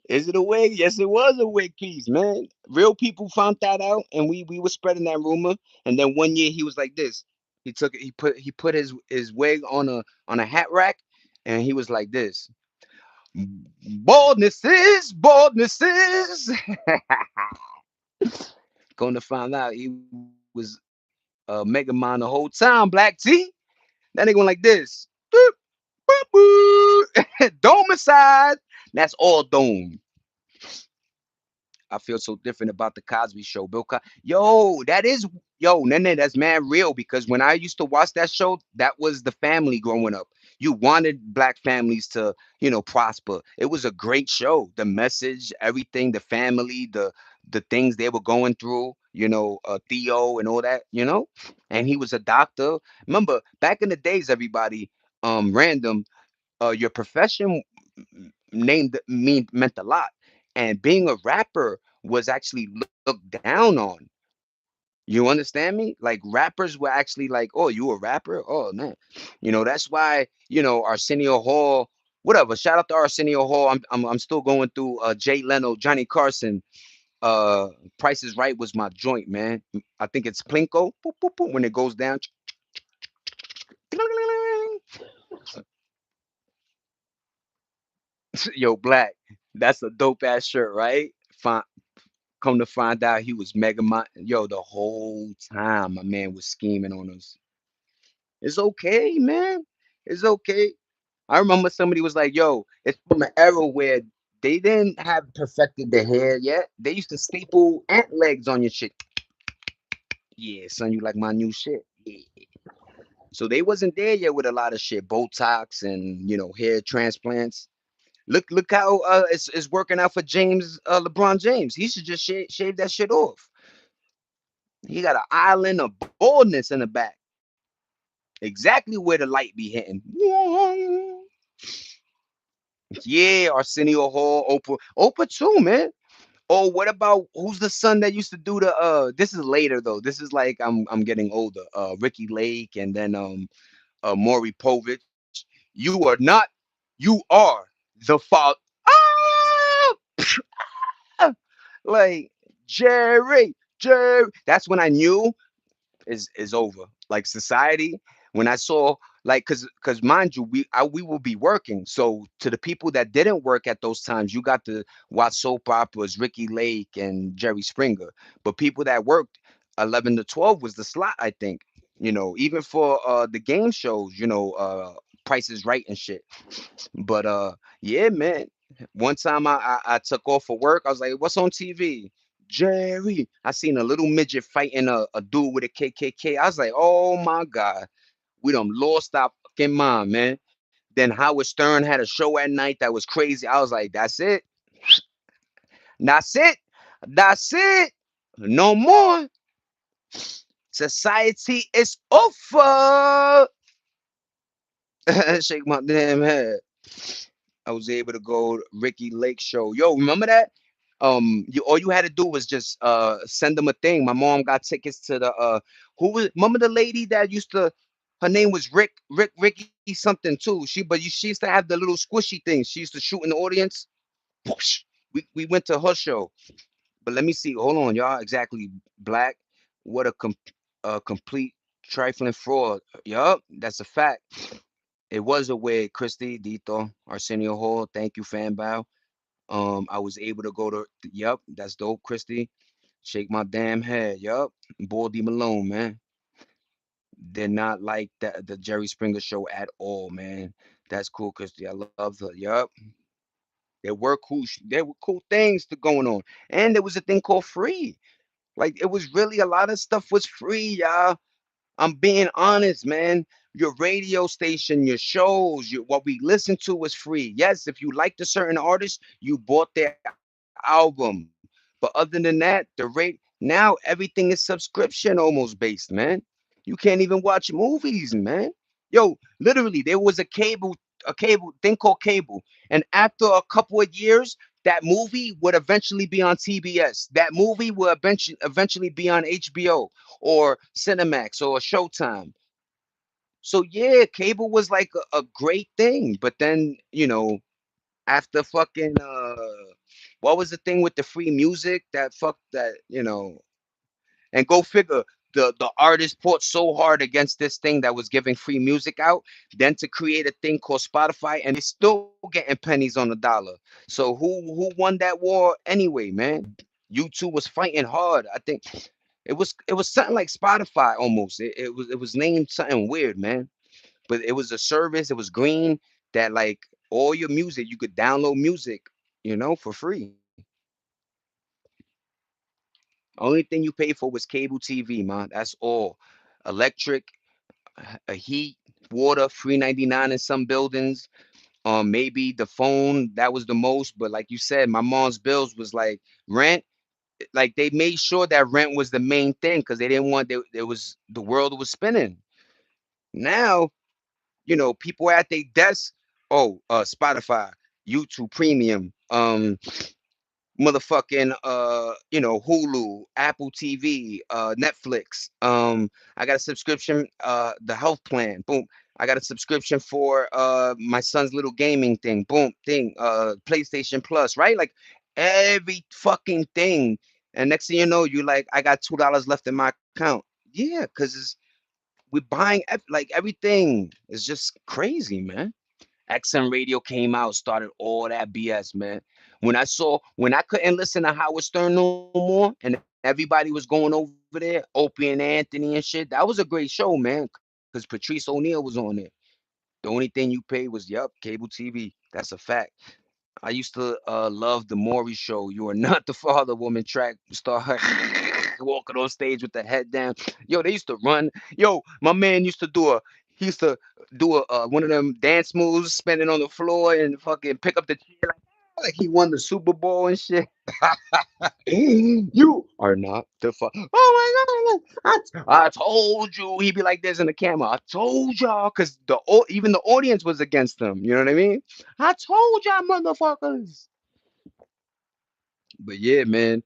Is it a wig? Yes, it was a wig piece, man. Real people found that out, and we were spreading that rumor. And then one year he was like this. He took it. He put his wig on a hat rack, and he was like this. Baldnesses, baldnesses. Going to find out he was Mega Man the whole time. Black T. That nigga went like this. Boop, boop, boop. Dome aside. That's all dome. I feel so different about the Cosby Show. Yo, Nene, that's mad real because when I used to watch that show, that was the family growing up. You wanted black families to, prosper. It was a great show. The message, everything, the family, the things they were going through, Theo and all that, and he was a doctor. Remember, back in the days, everybody, random, your profession meant a lot, and being a rapper was actually looked down on. You understand me? Like rappers were actually like, oh, you a rapper? Oh man. That's why, Arsenio Hall, whatever. Shout out to Arsenio Hall. I'm still going through Jay Leno, Johnny Carson. Uh Price is Right was my joint, man. I think it's Plinko. Boop, boop, boop, when it goes down. Yo, Black. That's a dope ass shirt, right? Fine. Come to find out he was Mega Mind. Yo, the whole time my man was scheming on us. It's okay, man. It's okay. I remember somebody was like, yo, it's from an era where they didn't have perfected the hair yet. They used to staple ant legs on your shit. Yeah, son, you like my new shit. Yeah. So they wasn't there yet with a lot of shit, Botox and hair transplants. Look how it's working out for LeBron James. He should just shave that shit off. He got an island of baldness in the back, exactly where the light be hitting. Yeah, Arsenio Hall, Oprah too, man. Oh, what about who's the son that used to do the? This is later though. This is like I'm getting older. Ricky Lake and then Maury Povich. You are not. You are the fault. Ah! Like Jerry. That's when I knew is over. Like society, when I saw like cause mind you, we will be working. So to the people that didn't work at those times, you got to watch soap operas, Ricky Lake and Jerry Springer. But people that worked 11 to 12 was the slot, I think. Even for the game shows, Price is Right and shit. But yeah, man. One time I took off for work. I was like, "What's on TV?" Jerry. I seen a little midget fighting a dude with a KKK. I was like, "Oh my god, We done lost our fucking mind, man. Then Howard Stern had a show at night that was crazy. I was like, that's it. That's it. That's it. No more. Society is over. Shake my damn head. I was able to go to Ricky Lake show. Yo, remember that? You all you had to do was just send them a thing. My mom got tickets to the who was remember the lady that used to her name was Ricky something too. She used to have the little squishy things. She used to shoot in the audience. Whoosh. We went to her show. But let me see. Hold on, y'all. Exactly. Black. What a complete trifling fraud. Yup, that's a fact. It was a wig, Christy, Dito, Arsenio Hall. Thank you, Fanbow. I was able to go to. Yup, that's dope, Christy. Shake my damn head. Yup, Baldy Malone, man. They're not like the Jerry Springer show at all, man. That's cool, Christy. I love the. Yup, there were cool things to going on, and there was a thing called free. Like it was really a lot of stuff was free, y'all. I'm being honest, man. Your radio station, your shows, what we listen to was free. Yes, if you liked a certain artist, you bought their album. But other than that, the rate now everything is subscription almost based, man. You can't even watch movies, man. Yo, literally, there was a cable thing called cable, and after a couple of years, that movie would eventually be on TBS. That movie will eventually be on HBO or Cinemax or Showtime. So yeah, cable was like a great thing. But then, after fucking what was the thing with the free music that fuck that, and go figure, the artist fought so hard against this thing that was giving free music out, then to create a thing called Spotify, and they're still getting pennies on the dollar. So who won that war anyway, man? YouTube was fighting hard. I think it was something like Spotify almost. It was named something weird, man. But it was a service. It was green that like all your music you could download music, for free. Only thing you paid for was cable TV, man. That's all. Electric, a heat, water, free 99 in some buildings. Maybe the phone that was the most, but like you said, my mom's bills was like rent. Like they made sure that rent was the main thing because they didn't want there was the world was spinning. Now, people at their desks. Oh, Spotify, YouTube Premium, motherfucking Hulu, Apple TV, Netflix. I got a subscription, the health plan. Boom. I got a subscription for my son's little gaming thing. Boom, thing, PlayStation Plus, right? Like every fucking thing. And next thing you know, you like, I got $2 left in my account. Yeah, because we're buying like everything is just crazy, man. XM Radio came out, started all that BS, man. When I couldn't listen to Howard Stern no more, and everybody was going over there, Opie and Anthony and shit, that was a great show, man. Because Patrice O'Neal was on it. The only thing you paid was cable TV. That's a fact. I used to love the Maury show. You are not the father, woman track star. Walking on stage with the head down. Yo, they used to run. Yo, my man used to he used to do one of them dance moves, spinning on the floor and fucking pick up the chair like he won the Super Bowl and shit. You are not the Oh my God! I told you. He'd be like this in the camera. I told y'all, because even the audience was against him. You know what I mean? I told y'all, motherfuckers. But yeah, man.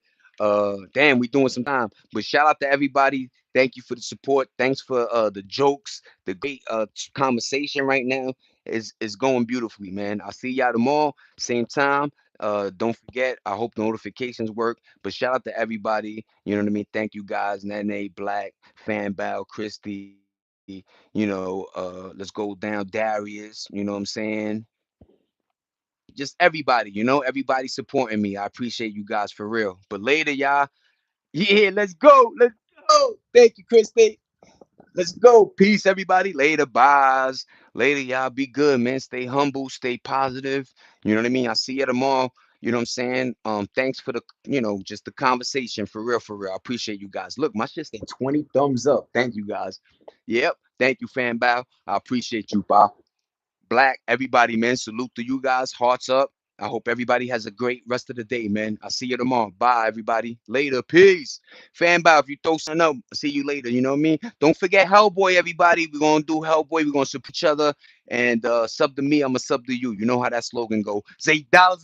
Damn, we doing some time. But shout out to everybody. Thank you for the support. Thanks for the jokes. The great conversation right now is going beautifully, man. I'll see y'all tomorrow, same time. Don't forget. I hope notifications work. But shout out to everybody. You know what I mean. Thank you guys, Nene, Black, Fan Bow, Christy. Let's go down, Darius. You know what I'm saying? Just everybody, everybody supporting me. I appreciate you guys for real. But later, y'all, yeah, let's go. Let's go. Thank you, Christy. Let's go. Peace, everybody. Later, bye. Later, y'all. Be good, man. Stay humble. Stay positive. You know what I mean? I'll see you tomorrow. You know what I'm saying? Thanks for the, just the conversation for real, for real. I appreciate you guys. Look, my shit say 20 thumbs up. Thank you guys. Yep. Thank you, fan bow. I appreciate you, Bob. Black, everybody, man. Salute to you guys. Hearts up. I hope everybody has a great rest of the day, man. I'll see you tomorrow. Bye, everybody. Later. Peace. Fan bow, if you throw something up, I'll see you later. You know what I mean? Don't forget Hellboy, everybody. We're going to do Hellboy. We're going to support each other. And sub to me, I'm going to sub to you. You know how that slogan go. Say dollar,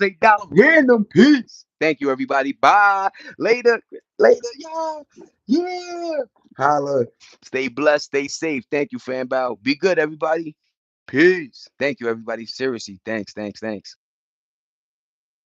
random. Peace. Thank you, everybody. Bye. Later. Later. Yeah. Yeah. Holla. Stay blessed. Stay safe. Thank you, fan bow. Be good, everybody. Peace. Thank you, everybody. Seriously. Thanks.